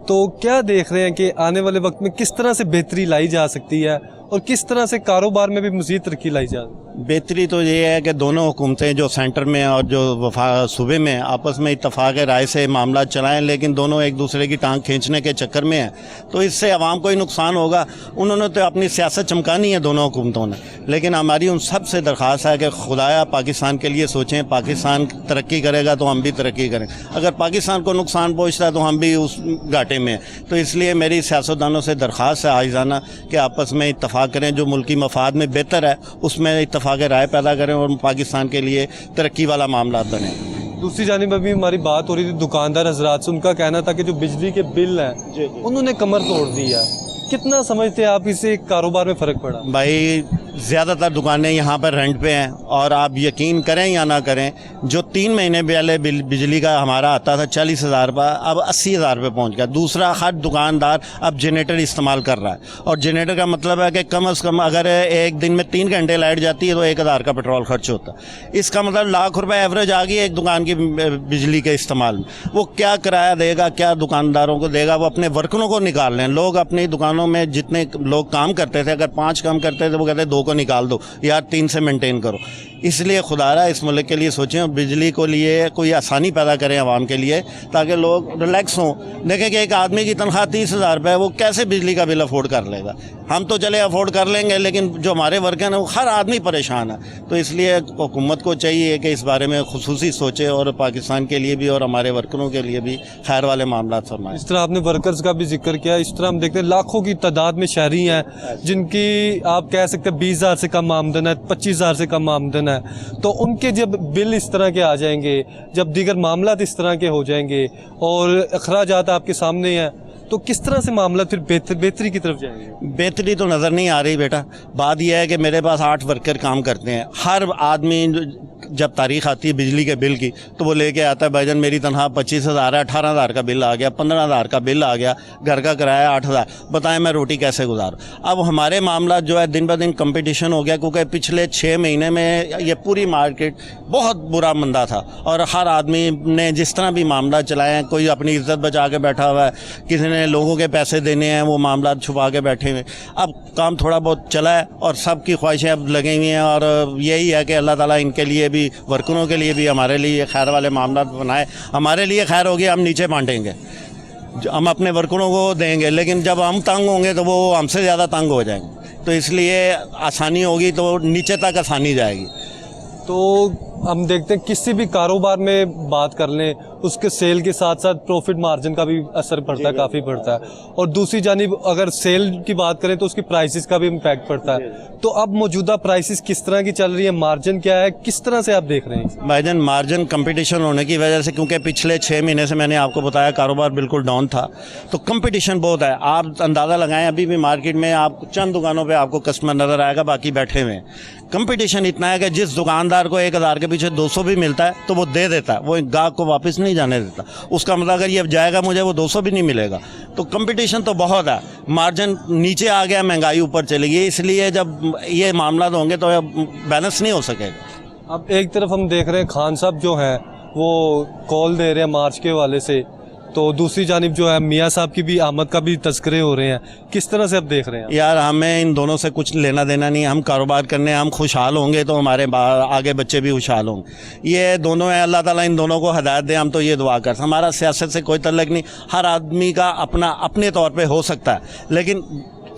A: तो क्या देख रहे हैं कि आने वाले वक्त में किस तरह से बेहतरी लाई जा सकती है और किस तरह से कारोबार में भी मज़ीद तरक्की लाई जा सकती है?
F: बेहतरी तो ये है कि दोनों हुकूमतें जो सेंटर में और जो सूबे में आपस में इत्तफाक राय से मामला चलाएं, लेकिन दोनों एक दूसरे की टांग खींचने के चक्कर में हैं, तो इससे आवाम को ही नुकसान होगा। उन्होंने तो अपनी सियासत चमकानी है दोनों हुकूमतों ने, लेकिन हमारी उन सब से दरख्वास्त है कि खुदाया पाकिस्तान के लिए सोचें। पाकिस्तान तरक्की करेगा तो हम भी तरक्की करें, अगर पाकिस्तान को नुकसान पहुँचता है तो हम भी उस घाटे में। तो इसलिए मेरी सियासतदानों से दरख्वास्त है आइजाना कि आपस में इत्तफाक करें, जो मुल्की मफाद में बेहतर है उसमें इत्तफाक राय पैदा करें और पाकिस्तान के लिए तरक्की वाला मामला बने।
A: दूसरी जानिब अभी हमारी बात हो रही थी दुकानदार हजरात से, उनका कहना था कि जो बिजली के बिल हैं उन्होंने कमर तोड़ दी है। कितना समझते हैं आप इससे कारोबार में फ़र्क पड़ा?
F: भाई ज़्यादातर दुकानें यहाँ पर रेंट पे हैं और आप यकीन करें या ना करें, जो 3 महीने पहले बिजली का हमारा आता था 40,000 रुपये, अब 80,000 रुपये पहुँच गया। दूसरा, हर दुकानदार अब जनरेटर इस्तेमाल कर रहा है, और जनरेटर का मतलब है कि कम से कम अगर एक दिन में 3 घंटे लाइट जाती है तो 1,000 का पेट्रोल खर्च होता है। इसका मतलब लाख रुपये एवरेज आ गई एक दुकान की बिजली के इस्तेमाल में। वो क्या किराया देगा, क्या दुकानदारों को देगा? वो अपने वर्करों को निकाल लें। लोग अपनी दुकानों में जितने लोग काम करते थे, अगर 5 काम करते थे वो कहते 2 को निकाल दो यार, 3 से मेंटेन करो। इसलिए खुदारा इस मुल्क के लिए सोचें और बिजली को लिए कोई आसानी पैदा करें आवाम के लिए, ताकि लोग रिलैक्स हों। देखें कि एक आदमी की तनख्वाह 30,000 रुपये है, वो कैसे बिजली का बिल अफोर्ड कर लेगा? हम तो चले अफोर्ड कर लेंगे, लेकिन जो हमारे वर्कर हैं वो हर आदमी परेशान है। तो इसलिए हुकूमत को चाहिए कि इस बारे में खुसूसी सोचे और पाकिस्तान के लिए भी और हमारे वर्करों के लिए भी खैर वाले मामला फरमाएं।
A: इस तरह आपने वर्कर्स का भी जिक्र किया, इस तरह हम देखते हैं लाखों की तादाद में शहरी हैं जिनकी आप कह सकते हैं 20,000 से कम आमदन है, 25,000 से कम आमदन है। तो उनके जब बिल इस तरह के आ जाएंगे, जब दीगर मामला इस तरह के हो जाएंगे और अखराजात आपके सामने हैं, तो किस तरह से मामला फिर बेहतरी की तरफ जाएंगे?
F: बेहतरी तो नज़र नहीं आ रही बेटा। बात यह है कि मेरे पास 8 वर्कर काम करते हैं। हर आदमी जब तारीख आती है बिजली के बिल की तो वो लेके आता है, भाईजान मेरी तनख्वाह 25,000 है, 18,000 का बिल आ गया, 15,000 का बिल आ गया, घर का किराया 8,000, बताएं मैं रोटी कैसे गुजारूं? अब हमारे मामला जो है दिन ब दिन कंपटीशन हो गया, क्योंकि पिछले 6 महीने में ये पूरी मार्केट बहुत बुरा मंदा था और हर आदमी ने जिस तरह भी मामला चलाया, कोई अपनी इज्जत बचा के बैठा हुआ है, किसी ने लोगों के पैसे देने हैं वो मामला छुपा के बैठे हुए। अब काम थोड़ा बहुत चला है और सबकी ख्वाहिशें अब लगी हुई हैं, और यही है कि अल्लाह ताला इनके लिए भी, वर्करों के लिए भी, हमारे लिए खैर वाले मामला बनाए। हमारे लिए खैर होगी, हम नीचे बांटेंगे, हम अपने वर्करों को देंगे, लेकिन जब हम तंग होंगे तो वो हमसे ज़्यादा तंग हो जाएंगे। तो इसलिए आसानी होगी तो नीचे तक आसानी जाएगी।
A: तो हम देखते हैं किसी भी कारोबार में बात कर लें, उसके सेल के साथ साथ प्रॉफिट मार्जिन का भी असर पड़ता है, काफ़ी पड़ता है। और दूसरी जानिब अगर सेल की बात करें तो उसकी प्राइसेस का भी इम्पैक्ट पड़ता है। तो अब मौजूदा प्राइसेस किस तरह की चल रही है, मार्जिन क्या है, किस तरह से आप देख रहे हैं?
F: भाईजान मार्जिन कंपटीशन होने की वजह से, क्योंकि पिछले 6 महीने से मैंने आपको बताया कारोबार बिल्कुल डाउन था, तो कंपटीशन बहुत है। आप अंदाज़ा लगाएं, अभी भी मार्केट में आप चंद दुकानों पे आपको कस्टमर नज़र आएगा, बाकी बैठे हुए हैं। कंपटीशन इतना है कि जिस दुकानदार को 1,000 के पीछे 200 भी मिलता है तो वो दे देता है, वो गाहक को वापस नहीं जाने देता। उसका मतलब अगर ये जाएगा मुझे वो 200 भी नहीं मिलेगा। तो कंपटीशन तो बहुत है, मार्जिन नीचे आ गया, महंगाई ऊपर चली गई। इसलिए जब ये मामला होंगे तो बैलेंस नहीं हो सकेगा।
A: अब एक तरफ हम देख रहे हैं खान साहब जो हैं वो कॉल दे रहे हैं मार्च के हवाले से, तो दूसरी जानिब जो है मियाँ साहब की भी आमद का भी तस्करे हो रहे हैं। किस तरह से आप देख रहे हैं?
F: यार हमें इन दोनों से कुछ लेना देना नहीं, हम कारोबार करने, हम खुशहाल होंगे तो हमारे आगे बच्चे भी खुशहाल होंगे। ये दोनों हैं, अल्लाह ताला इन दोनों को हदायत दे, हम तो ये दुआ करते हैं। हमारा सियासत से कोई तल्लक नहीं, हर आदमी का अपना अपने तौर पर हो सकता है, लेकिन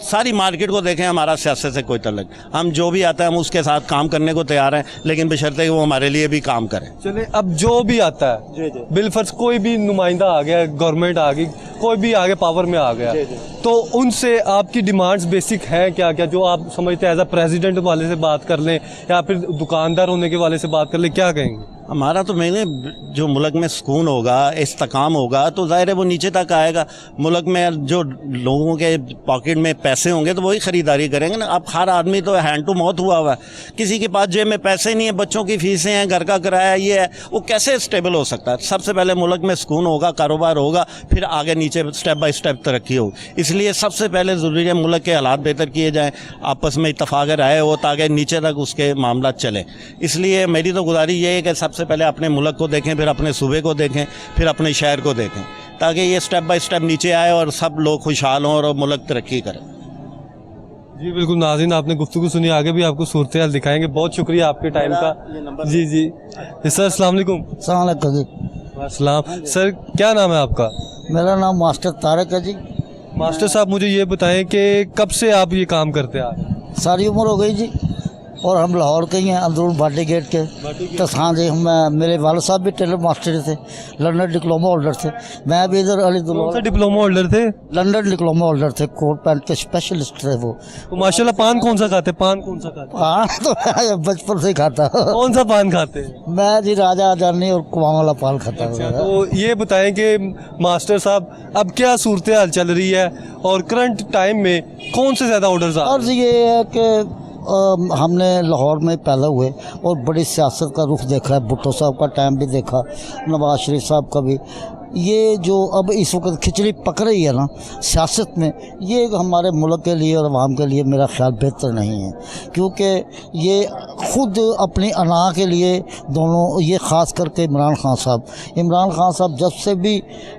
F: सारी मार्केट को देखें, हमारा सियासत से कोई तल्लक। हम जो भी आता है हम उसके साथ काम करने को तैयार हैं, लेकिन बशर्ते कि वो हमारे लिए भी काम करें।
A: चले अब जो भी आता है बिलफर्ज कोई भी नुमाइंदा आ गया, गवर्नमेंट आ गई, कोई भी आगे पावर में आ गया, तो उनसे आपकी डिमांड्स बेसिक हैं क्या क्या जो आप समझते हैं? एज अ प्रेसिडेंट वाले से बात कर लें या फिर दुकानदार होने के वाले से बात कर लें, क्या कहेंगे?
F: हमारा तो मैंने जो मुल्क में सुकून होगा, इस्तेकाम होगा, तो ज़ाहिर है वो नीचे तक आएगा। मुल्क में जो लोगों के पॉकेट में पैसे होंगे तो वही ख़रीदारी करेंगे ना। अब हर आदमी तो हैंड टू माउथ हुआ हुआ है, किसी के पास जेब में पैसे नहीं है, बच्चों की फीसें हैं, घर का किराया ये है, वो कैसे स्टेबल हो सकता है? सबसे पहले मुल्क में सुकून होगा, कारोबार होगा, फिर आगे नीचे स्टेप बाई स्टेप तरक्की होगी। इसलिए सबसे पहले ज़रूरी है मुल्क के हालात बेहतर किए जाएँ, आपस में इत्तफाक राय हो ताकि नीचे तक उसके मामला चलें। इसलिए मेरी तो गुजारिश ये है कि सबसे पहले अपने मुल्क को देखें, फिर अपने सूबे को देखें, फिर अपने शहर को देखें, ताकि ये स्टेप बाय स्टेप नीचे आए और सब लोग खुशहाल हों और मुल्क तरक्की करें।
A: जी बिल्कुल नाज़रीन, आपने गुफ्तगू सुनी, आगे भी आपको सूरत हाल दिखाएंगे। बहुत शुक्रिया आपके टाइम का। जी जी सर, अस्सलाम वालेकुम। अस्सलाम सर, क्या नाम है आपका?
G: मेरा नाम मास्टर तारक है जी।
A: मास्टर साहब, मुझे ये बताएं कि कब से आप ये काम करते आ रहे हैं?
G: सारी उम्र हो गई जी, और हम लाहौर के ही हैं, अंदरून भाटी गेट के। तो हाँ जी, हम मेरे वाले साहब भी टेलर मास्टर थे, लंदन डिप्लोमा होल्डर थे। मैं भी इधर
A: कौन सा डिप्लोमा होल्डर थे?
G: लंदन डिप्लोमा होल्डर थे, कोट पैंट के स्पेशलिस्ट थे वो।
A: तो माशाल्लाह, पान कौन सा खाते? पान कौन सा खाते?
G: पान तो बचपन से ही खाता।
A: कौन सा पान खाते हैं?
G: मैं जी राजा अजानी और कुआं वाला पान खाता हूँ।
A: तो ये बताएं कि मास्टर साहब, अब क्या सूरत हाल चल रही है और करंट टाइम में कौन से ज़्यादा ऑर्डर्स आ
G: अर्ज ये है कि हमने लाहौर में पैदा हुए और बड़ी सियासत का रुख देखा है। भुट्टो साहब का टाइम भी देखा, नवाज शरीफ साहब का भी। ये जो अब इस वक्त खिचड़ी पक रही है ना सियासत में, ये हमारे मुल्क के लिए और अवाम के लिए मेरा ख्याल बेहतर नहीं है, क्योंकि ये ख़ुद अपनी अना के लिए दोनों, ये ख़ास करके इमरान खान साहब जब से भी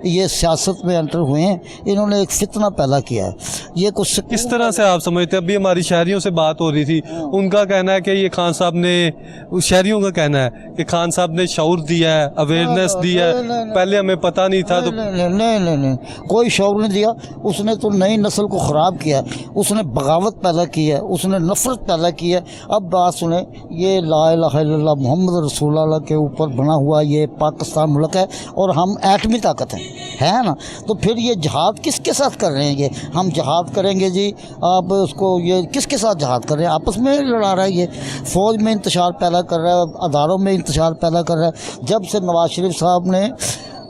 G: ये सियासत में एंटर हुए हैं, इन्होंने एक फितना पैदा किया है। ये कुछ
A: किस तरह से आप समझते हैं? अभी हमारी शहरियों से बात हो रही थी, उनका कहना है कि ये खान साहब ने, शहरियों का कहना है कि खान साहब ने शऊर दिया है, अवेयरनेस दी है, पहले हमें पता नहीं था। तो
G: नहीं, कोई शौर नहीं दिया। उसने तो नई नस्ल को ख़राब किया, उसने बगावत पैदा की है, उसने नफ़रत पैदा की है। अब बात सुने, ये ला इलाहा इल्लल्लाह मोहम्मद रसूलुल्लाह के ऊपर बना हुआ ये पाकिस्तान मुल्क है और हम एटमी ताकत है ना। तो फिर ये जहाद किसके साथ कर रहे हैं? ये हम जहाद करेंगे जी, आप उसको ये किसके साथ जहाद कर रहे हैं? आपस में लड़ा रहा है। ये फ़ौज में इंतशार पैदा कर रहा है, अदारों में इंतशार पैदा कर रहा है। जब से नवाज शरीफ साहब ने,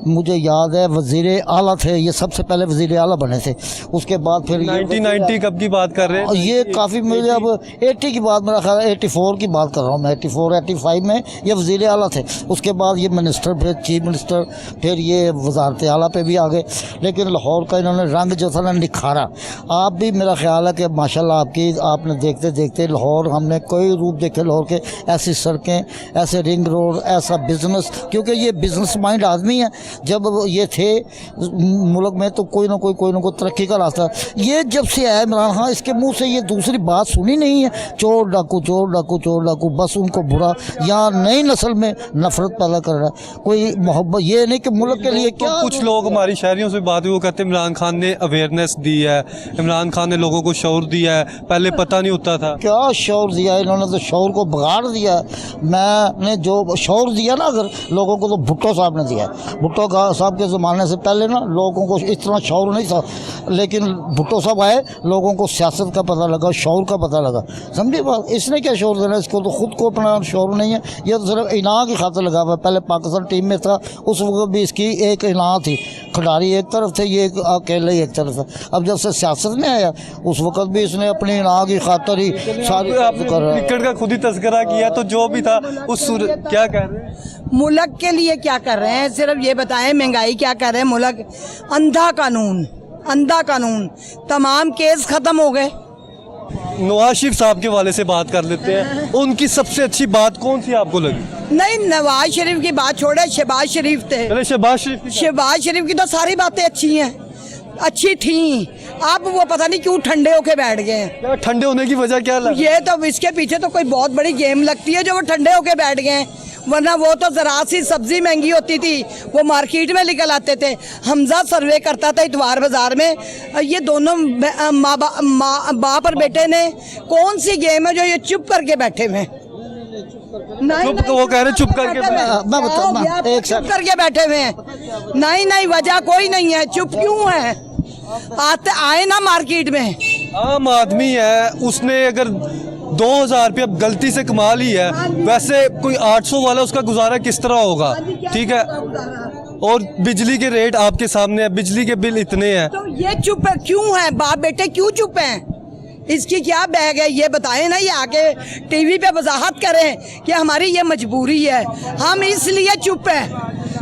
G: मुझे याद है, वज़ीर आला थे, ये सबसे पहले वज़ीर आला बने थे, उसके बाद फिर
A: 1990 कब की बात कर रहे हैं?
G: ये काफ़ी, मुझे अब 80 की बात, मेरा ख्याल 84 की बात कर रहा हूँ मैं। 84-85 में ये वज़ीर आला थे। उसके बाद ये मिनिस्टर, फिर चीफ मिनिस्टर, फिर ये वज़ारत आला पे भी आ गए। लेकिन लाहौर का इन्होंने रंग जो था ना निखारा। आप भी, मेरा ख्याल है कि माशाल्लाह आपने देखते देखते लाहौर, हमने कोई रूप देखे लाहौर के, ऐसी सड़कें, ऐसे रिंग रोड, ऐसा बिजनेस, क्योंकि ये बिजनेस माइंड आदमी है। जब ये थे मुल्क में तो कोई ना कोई तरक्की का रास्ता। ये जब से आया इमरान खान, इसके मुंह से ये दूसरी बात सुनी नहीं है, चोर डाकू, बस उनको बुरा, या नई नस्ल में नफरत पैदा कर रहा है। कोई मोहब्बत ये नहीं कि मुल्क के लिए क्या।
A: कुछ लोग हमारी शहरियों से बात हुई, वो कहते हैं इमरान खान ने अवेयरनेस दी है, इमरान खान ने लोगों को शऊर दिया है, पहले पता नहीं होता था।
G: क्या शऊर दिया इन्होंने? तो शऊर को बिगाड़ दिया। मैंने जो शऊर दिया ना अगर लोगों को, तो भुट्टो साहब ने दिया। भुट्टो साहब के ज़माने से पहले ना लोगों को इतना शऊर नहीं था, लेकिन भुट्टो साहब आए, लोगों को सियासत का पता लगा, शऊर का पता लगा। समझे बात? इसने क्या शऊर देना? इसको तो खुद को अपना शऊर नहीं है। ये तो सिर्फ इना की खातिर लगा हुआ है। पहले पाकिस्तान टीम में था, उस वक्त भी इसकी एक इना थी, खिलाड़ी एक तरफ थे, ये अकेले एक तरफ था। अब जब से सियासत में आया, उस वक्त भी इसने अपनी इना की खातिर ही सारी
A: क्रिकेट का खुद ही तस्करा किया, तो जो भी था उस क्या कह रहे हैं?
H: मुल्क के लिए क्या कर रहे हैं? सिर्फ ये बताएं, महंगाई क्या कर रहे हैं? मुल्क अंधा कानून, तमाम केस खत्म हो गए।
A: नवाज शरीफ साहब के वाले से बात कर लेते हैं। उनकी सबसे अच्छी बात कौन सी आपको लगी?
H: नहीं, नवाज शरीफ की बात छोड़े, शहबाज शरीफ थे।
A: चले
H: शहबाज शरीफ की तो सारी बातें अच्छी थी। अब वो पता नहीं क्यों ठंडे होके बैठ गए हैं।
A: ठंडे होने की वजह क्या लगा?
H: ये तो इसके पीछे तो कोई बहुत बड़ी गेम लगती है जो वो ठंडे होके बैठ गए हैं। वरना वो तो ज़रा सी सब्जी महंगी होती थी, वो मार्केट में निकल आते थे। हमजा सर्वे करता था इतवार बाजार में। ये दोनों बाप और बेटे ने कौन सी गेम है जो ये चुप करके बैठे हुए हैं?
A: वो कह रहे चुप करके
H: चुप करके बैठे हुए हैं। नहीं, वजह कोई नहीं है। चुप क्यों है? आए ना मार्केट में।
A: आम आदमी है, उसने अगर 2000 रुपया गलती से कमा ली है, वैसे कोई 800 वाला उसका गुजारा किस तरह होगा? ठीक है, और बिजली के रेट आपके सामने है, बिजली के बिल इतने हैं।
H: तो ये चुप है क्यों है? बाप बेटे क्यों चुप हैं? इसकी क्या बैग है ये बताएं ना, ये आके टीवी पे वजाहत करें कि हमारी ये मजबूरी है। हम इसलिए चुप हैं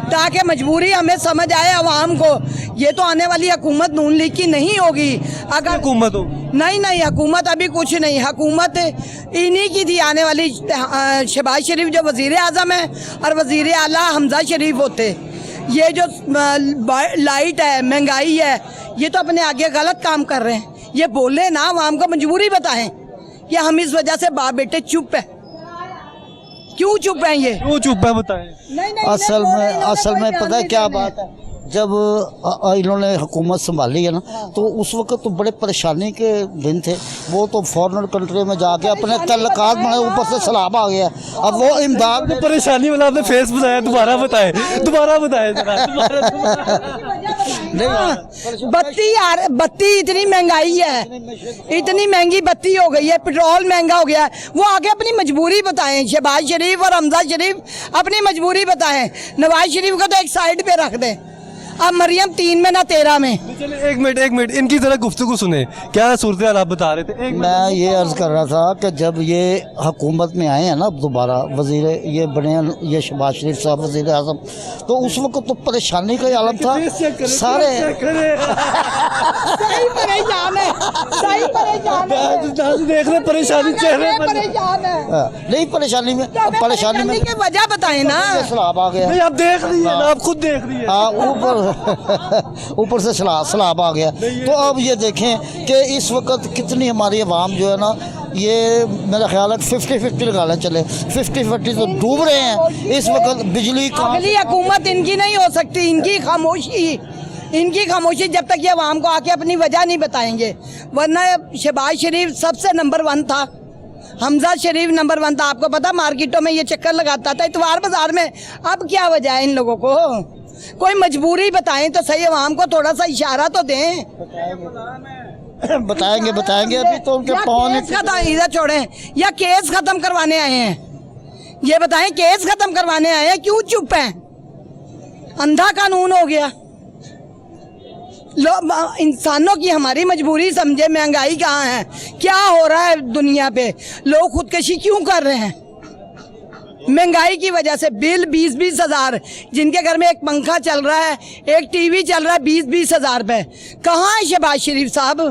H: ताकि मजबूरी हमें समझ आए आवाम को। ये तो आने वाली हुकूमत नून लीग की नहीं होगी। अगर
A: हुकूमत हो
H: नहीं हुकूमत अभी कुछ नहीं, हुकूमत इन्हीं की थी आने वाली। शहबाज शरीफ जो वजीर आज़म है और वजीर आला हमजा शरीफ होते। ये जो लाइट है, महंगाई है, ये तो अपने आगे गलत काम कर रहे हैं। ये बोले ना, आवाम को मजबूरी बताएं कि हम इस वजह से बाप बेटे चुप है। क्यों चुप हैं ये?
A: क्यों चुप है बताएं?
G: असल में पता है क्या बात है, जब इन्होंने हुकूमत संभाली है ना, तो उस वक्त तो बड़े परेशानी के दिन थे। वो तो फॉरेन कंट्री में जाके अपने तल्लकात बनाए, ऊपर से सैलाब आ गया। अब वो इमदाद
A: परेशानी वाला आपने फेस बताया, दोबारा बताए
H: नहीं, बत्ती इतनी महंगाई है, इतनी महंगी बत्ती हो गई है, पेट्रोल महंगा हो गया है। वो आगे अपनी मजबूरी बताएं। शहबाज शरीफ और हमजा शरीफ अपनी मजबूरी बताएं। नवाज शरीफ को तो एक साइड पे रख दें। अब मरियम 3 में ना 13 में।
A: चलिए एक मिनट इनकी जरा गुफ्तगू सुने, क्या सूरत हाल आप बता रहे थे?
G: मैं ये अर्ज़ कर रहा था कि जब ये हुकूमत में आए हैं ना दोबारा, वजीर ये बने ये शहबाज शरीफ साहब वजीर आज़म, तो उस वक्त तो परेशानी का आलम था। सारे
H: सही परेशान है, सही परेशान है,
A: देख रहे परेशानी चेहरे पर।
H: परेशान है।
G: नहीं परेशानी में
H: की वजह बताएं ना।
G: सैलाब आ गया।
A: नहीं, आप देख रही है, आप खुद देख रही है।
G: हाँ, ऊपर से सैलाब आ गया। तो अब ये देखें कि इस वक्त कितनी हमारी आवाम जो है ना, ये मेरा ख्याल है 50-50 लगा लें, चले 50-50 तो डूब रहे हैं इस वक्त। बिजली
H: अगली हुकूमत इनकी नहीं हो सकती। इनकी खामोशी जब तक ये आवाम को आके अपनी वजह नहीं बताएंगे। वरना शहबाज शरीफ सबसे नंबर 1 था, हमजा शरीफ नंबर 1 था। आपको पता, मार्केटों में ये चक्कर लगाता था, इतवार बाजार में। अब क्या वजह है इन लोगों को? कोई मजबूरी बताएं तो सही, आवाम को थोड़ा सा इशारा तो दें।
G: बताएंगे अभी तो उनके पौने
H: इधर छोड़ें या केस खत्म करवाने आए हैं? ये बताएं, केस खत्म करवाने आए हैं, क्यों चुप हैं? अंधा कानून हो गया। इंसानों की हमारी मजबूरी समझे। महंगाई कहाँ है, क्या हो रहा है दुनिया पे? लोग खुदकशी क्यों कर रहे हैं? महंगाई की वजह से बिल 20-20 हज़ार। जिनके घर में एक पंखा चल रहा है, एक टीवी चल रहा है, 20-20 हज़ार रुपए। कहाँ है शहबाज शरीफ साहब?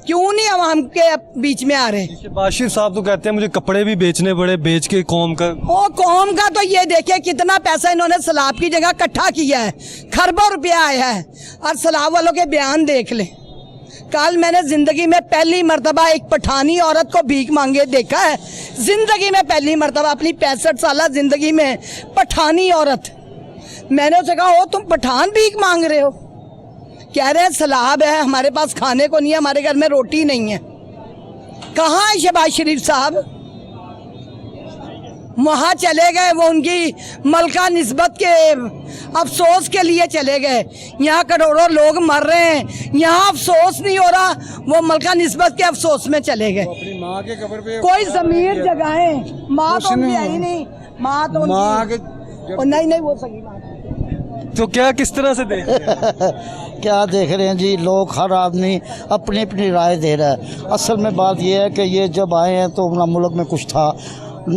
H: क्यों नहीं आवाम के बीच में आ रहे?
A: शहबाज शरीफ साहब तो कहते हैं मुझे कपड़े भी बेचने पड़े, बेच के कौम का।
H: ओ कौम का तो ये देखे कितना पैसा इन्होंने सैलाब की जगह इकट्ठा किया है, खरबों रुपया आया है। और सैलाब वालों के बयान देख ले। कल मैंने जिंदगी में पहली मर्तबा एक पठानी औरत को भीख मांगे देखा है। जिंदगी में पहली मर्तबा अपनी 65 साल जिंदगी में पठानी औरत। मैंने उसे कहा, ओ तुम पठान भीख मांग रहे हो? कह रहे हैं सैलाब है, हमारे पास खाने को नहीं है, हमारे घर में रोटी नहीं है। कहाँ है शहबाज शरीफ साहब? वहाँ चले गए, वो उनकी मलका निस्बत के अफसोस के लिए चले गए। यहाँ करोड़ों लोग मर रहे हैं, यहाँ अफसोस नहीं हो रहा, वो मलका निस्बत के अफसोस में चले गए।
I: अपनी माँ के कब्र पे
H: कोई ज़मीर जगाएं। माँ तो उनकी है ही नहीं, माँ तो नहीं वो सही बात।
A: तो क्या किस तरह से देख
G: क्या देख रहे हैं जी? लोग हर आदमी अपनी अपनी राय दे रहा है। असल में बात यह है कि ये जब आए हैं तो अपना मुल्क में कुछ था,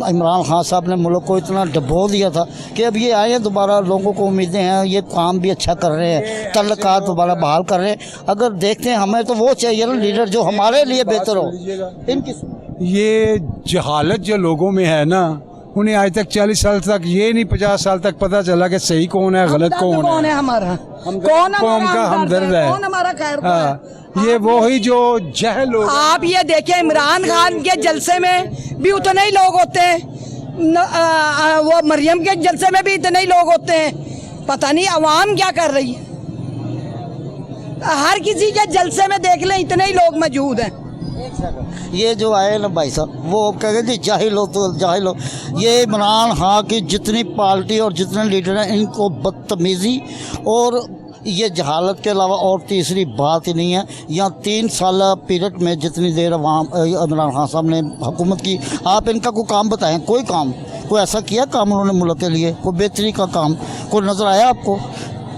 G: इमरान खान साहब ने मुल्क को इतना डबो दिया था कि अब ये आए हैं दोबारा, लोगों को उम्मीदें हैं, ये काम भी अच्छा कर रहे हैं, तल्लकात दोबारा बहाल कर रहे हैं। अगर देखते हैं, हमें तो वो चाहिए ना लीडर जो हमारे लिए बेहतर हो। इनकी
I: ये जहालत जो लोगों में है ना, उन्हें आज तक 40 साल तक ये नहीं 50 साल तक पता चला कि सही कौन है गलत कौन है।
H: हमारा
I: कौन कौम का हमदर्द है,
H: कौन हमारा खैर है?
I: ये वो ही जो जहल लोग।
H: आप ये देखें, इमरान खान के जलसे में भी उतने ही लोग होते हैं, वो मरियम के जलसे में भी इतने ही लोग होते हैं। पता नहीं अवाम क्या कर रही है। हर किसी के जलसे में देख लें, इतने ही लोग मौजूद हैं।
G: ये जो आए ना भाई साहब, वो कहेंगे जी जाहिल हो तो जाहिल हो। ये इमरान खान की जितनी पार्टी और जितने लीडर हैं, इनको बदतमीज़ी और ये जहालत के अलावा और तीसरी बात ही नहीं है। यहाँ 3 साल पीरियड में जितनी देर वहाँ इमरान खान साहब ने हुकूमत की, आप इनका कोई काम बताएं, कोई काम, कोई ऐसा किया काम उन्होंने मुल्क के लिए, कोई बेहतरी का काम कोई नज़र आया आपको?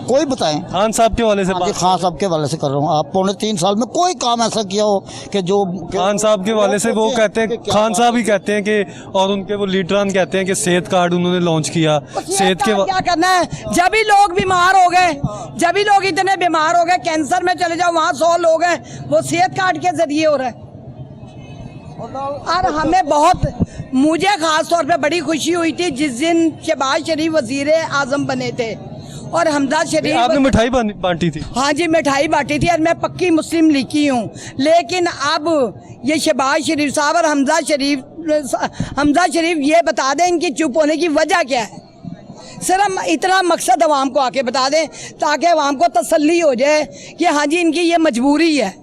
G: कोई बताएं।
A: खान साहब के वाले से
G: हाँ जी,
A: बात,
G: खान साहब के वाले से कर रहा हूँ। आप पौने 3 साल में कोई काम ऐसा किया हो कि जो
A: खान साहब के वाले से वो कहते हैं, खान साहब ही कहते हैं कि, और उनके वो लीडरान कहते हैं कि सेहत कार्ड उन्होंने लॉन्च किया। सेहत के
H: क्या करना है? जब भी लोग बीमार हो गए, जब भी लोग इतने बीमार हो गए, कैंसर में चले जाओ वहाँ 100 लोग हैं, वो सेहत कार्ड के जरिए हो रहा है। और हमें बहुत, मुझे खास तौर पे बड़ी खुशी हुई थी जिस दिन शहबाज शरीफ वजीर आजम बने थे और हमजा शरीफ।
A: आपने मिठाई बांटी थी?
H: हाँ जी, मिठाई बांटी थी और मैं पक्की मुस्लिम लीग की हूँ। लेकिन अब ये शहबाज शरीफ साहब और हमजा शरीफ ये बता दें इनकी चुप होने की वजह क्या है। सिर्फ इतना मकसद अवाम को आके बता दें ताकि अवाम को तसल्ली हो जाए कि हाँ जी इनकी ये मजबूरी है।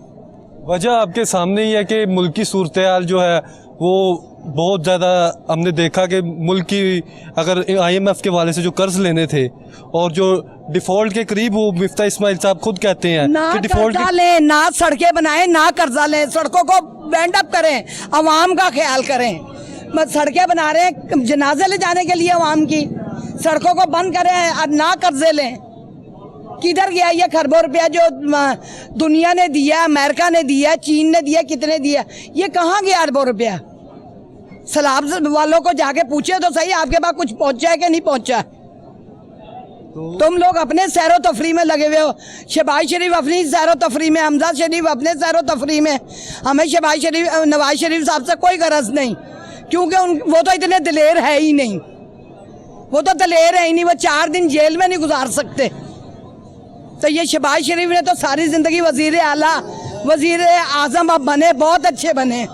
A: वजह आपके सामने ही है कि मुल्क की सूरत हाल जो है वो बहुत ज़्यादा, हमने देखा कि मुल्क की, अगर IMF के वाले से जो कर्ज लेने थे और जो डिफ़ॉल्ट के करीब, वो मिफ्ता इस्माइल साहब खुद कहते हैं
H: ना
A: कि डिफ़ॉल्ट
H: कर्जा लें, ना सड़कें बनाएं, ना कर्जा लें, सड़कों को बैंड अप करें, अवाम का ख्याल करें। सड़कें बना रहे हैं जनाजे ले जाने के लिए अवाम की, सड़कों को बंद करें और ना कर्जे लें। किधर गया ये खरबों रुपया जो दुनिया ने दिया, अमेरिका ने दिया, चीन ने दिया, कितने दिया, ये कहाँ गया अरबों रुपया? सैलाब वालों को जाके पूछे तो सही आपके पास कुछ पहुंचा है कि नहीं पहुंचा। तुम लोग अपने सैरो तफरी में लगे हुए हो। शहबाज शरीफ अपनी सैरो तफरी में, हमजा शरीफ अपने सैरो तफरी में। हमें नवाज शरीफ साहब से कोई गरज नहीं, क्योंकि वो तो इतने दिलेर है ही नहीं, वो तो दिलेर है ही नहीं, वो 4 दिन जेल में नहीं गुजार सकते। तो ये शहबाज शरीफ ने तो सारी जिंदगी वजीर आला, वजीर आजम अब बने, बहुत अच्छे बने।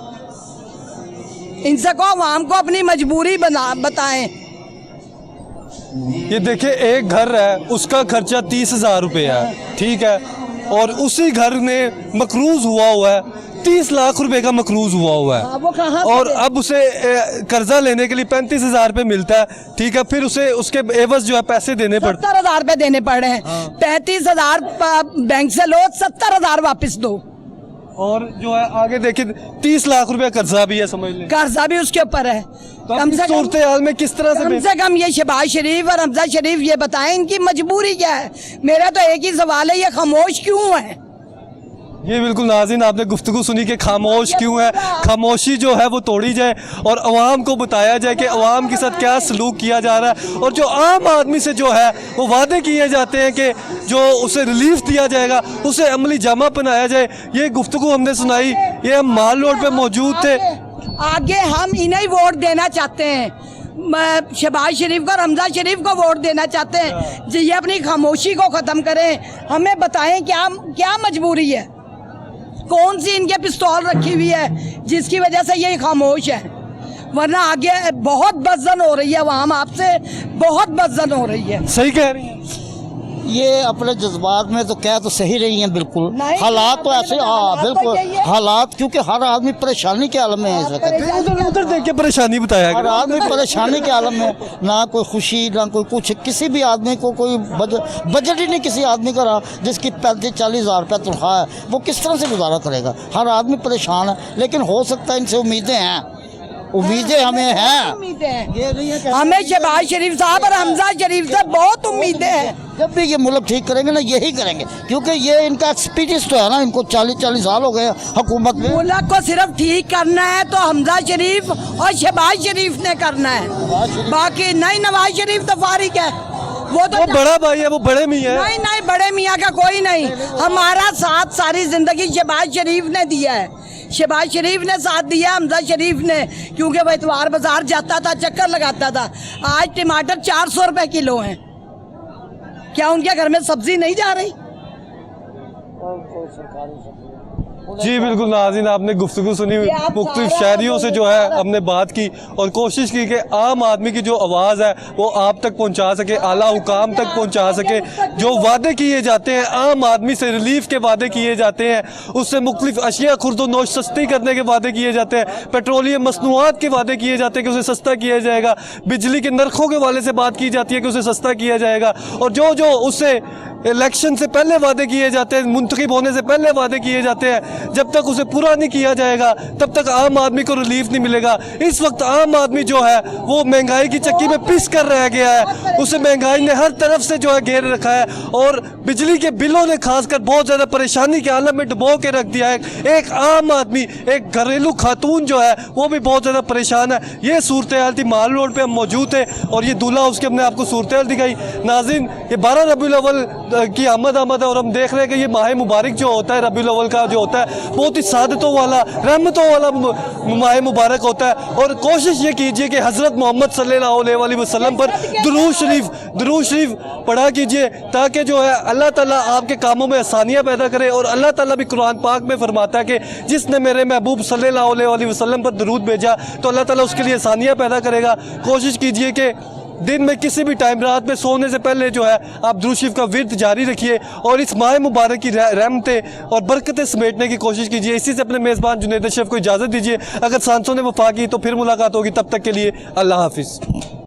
H: इनसे को आवाम को अपनी मजबूरी बताएं।
A: ये देखिए, एक घर है उसका खर्चा 30,000 रुपये है, ठीक है, और उसी घर ने मकरूज हुआ है 30 लाख रुपए का मकरूज हुआ है।
H: वो कहाँ से
A: और
H: दे?
A: अब उसे कर्जा लेने के लिए 35,000 रुपये मिलता है, ठीक है, फिर उसे उसके एवज जो है पैसे देने पड़ते
H: 70,000 रुपए देने पड़ रहे हैं। 35,000 बैंक से लो, 70,000 वापस दो।
A: और जो है आगे देखिए 30 लाख रुपया कर्जा भी है, समझ लें,
H: कर्जा भी उसके ऊपर है।
A: तो कम सूरत हाल में किस तरह से
H: कम ये शहबाज शरीफ और हमजा शरीफ ये बताएं इनकी मजबूरी क्या है। मेरा तो एक ही सवाल है, ये खामोश क्यों है?
A: ये बिल्कुल नाज़रीन, आपने गुफ्तगू सुनी कि खामोश क्यों है। खामोशी जो है वो तोड़ी जाए और अवाम को बताया जाए कि अवाम के साथ क्या सलूक किया जा रहा है, और जो आम आदमी से जो है वो वादे किए जाते हैं कि जो उसे रिलीफ दिया जाएगा उसे अमली जामा पहनाया जाए। ये गुफ्तगू हमने सुनाई, ये हम माल रोड पे मौजूद थे।
H: आगे हम इन्हें वोट देना चाहते हैं, शहबाज शरीफ को और हमजा शरीफ को वोट देना चाहते हैं। जी, ये अपनी खामोशी को ख़त्म करें, हमें बताएं क्या मजबूरी है, कौन सी इनके पिस्तौल रखी हुई है जिसकी वजह से ये खामोश है। वरना आगे बहुत बदजन हो रही है, अवाम आपसे बहुत बदजन हो रही है।
A: सही कह रही हैं।
G: ये अपने जज्बात में तो कह तो सही रही हैं, बिल्कुल हालात तो ऐसे, हाँ
H: हालात तो
G: बिल्कुल
H: यही है।
G: हालात, क्योंकि हर आदमी परेशानी के आलम में है इस वक्त।
A: उधर देख के परेशानी बताया
G: हर
A: करें।
G: आदमी परेशानी के आलम में, ना कोई खुशी ना कोई कुछ। किसी भी आदमी को कोई बजट ही नहीं किसी आदमी का रहा जिसकी 35-40 हज़ार रुपया तनख्वाह है, वो किस तरह से गुजारा करेगा। हर आदमी परेशान है, लेकिन हो सकता है इनसे उम्मीदें हैं, उम्मीदें हमें हैं। ये नहीं है कि
H: हमें शहबाज शरीफ साहब और हमजा शरीफ से बहुत उम्मीदें हैं।
G: जब भी ये मुल्क ठीक करेंगे ना, यही करेंगे, क्योंकि ये इनका एक्सपीरियंस तो है ना, इनको 40-40 साल हो गए हुकूमत में।
H: मुल्क को सिर्फ ठीक करना है तो हमजा शरीफ और शहबाज शरीफ ने करना है, बाकी नहीं। नवाज शरीफ तो फारिग है, वो
A: बड़ा भाई है, वो बड़े मियाँ है।
H: नहीं, बड़े मियाँ का कोई नहीं। हमारा साथ सारी जिंदगी शहबाज शरीफ ने दिया है, शहबाज शरीफ ने साथ दिया हमजा शरीफ ने, क्योंकि वो इतवार बाजार जाता था, चक्कर लगाता था। आज टमाटर 400 रुपए किलो हैं, क्या उनके घर में सब्जी नहीं जा रही?
A: जी बिल्कुल नाज़रीन, आपने गुफ्तगू सुनी, मुख्तलिफ शहरियों से जो है हमने बात की और कोशिश की कि आम आदमी की जो आवाज़ है वो आप तक पहुंचा सके, आला हुकाम तक पहुंचा सके। जो वादे किए जाते हैं, आम आदमी से रिलीफ के वादे किए जाते हैं, उससे मुख्तलिफ अशिया खुर्द नोश सस्ती करने के वादे किए जाते हैं, पेट्रोलियम मसनूआत के वादे किए जाते हैं कि उसे सस्ता किया जाएगा, बिजली के नरखों के वाले से बात की जाती है कि उसे सस्ता किया जाएगा, और जो उससे इलेक्शन से पहले वादे किए जाते हैं, मुंतखब होने से पहले वादे किए जाते हैं। जब तक उसे पूरा नहीं किया जाएगा तब तक आम आदमी को रिलीफ नहीं मिलेगा। इस वक्त आम आदमी जो है वो महंगाई की चक्की में पिस कर रह गया है। उसे महंगाई ने हर तरफ से जो है घेर रखा है और बिजली के बिलों ने खासकर बहुत ज़्यादा परेशानी के आलम में डुबो के रख दिया है। एक आम आदमी, एक घरेलू खातून जो है वो भी बहुत ज़्यादा परेशान है। ये सूरत हाल थी, माल रोड पर हम मौजूद थे और ये दूल्हा उसके हमने आपको सूरत हाल दिखाई। नाज़रीन, ये 12 रबीउल अव्वल की आमद है और हम देख रहे हैं कि ये माह मुबारक जो होता है, रबीउल अव्वल का जो होता है, बहुत ही सादतों वाला, रहमतों वाला माह मुबारक होता है। और कोशिश ये कीजिए कि हज़रत मोहम्मद सल्लल्लाहु अलैहि वसल्लम पर दुरूद शरीफ पढ़ा कीजिए ताकि जो है अल्लाह ताला आपके कामों में आसानियाँ पैदा करे। और अल्लाह ताला भी कुरान पाक में फरमाता है कि जिसने मेरे महबूब सल्लल्लाहु अलैहि वसल्लम पर दुरूद भेजा तो अल्लाह ताला उसके लिए आसानियाँ पैदा करेगा। कोशिश कीजिए कि दिन में किसी भी टाइम, रात में सोने से पहले जो है आप दुरूद शरीफ का विर्द जारी रखिए और इस माह मुबारक की रहमतें और बरकतें समेटने की कोशिश कीजिए। इसी से अपने मेज़बान जुनैद अशरफ को इजाज़त दीजिए। अगर सांसों ने वफा की तो फिर मुलाकात होगी। तब तक के लिए अल्लाह हाफिज़।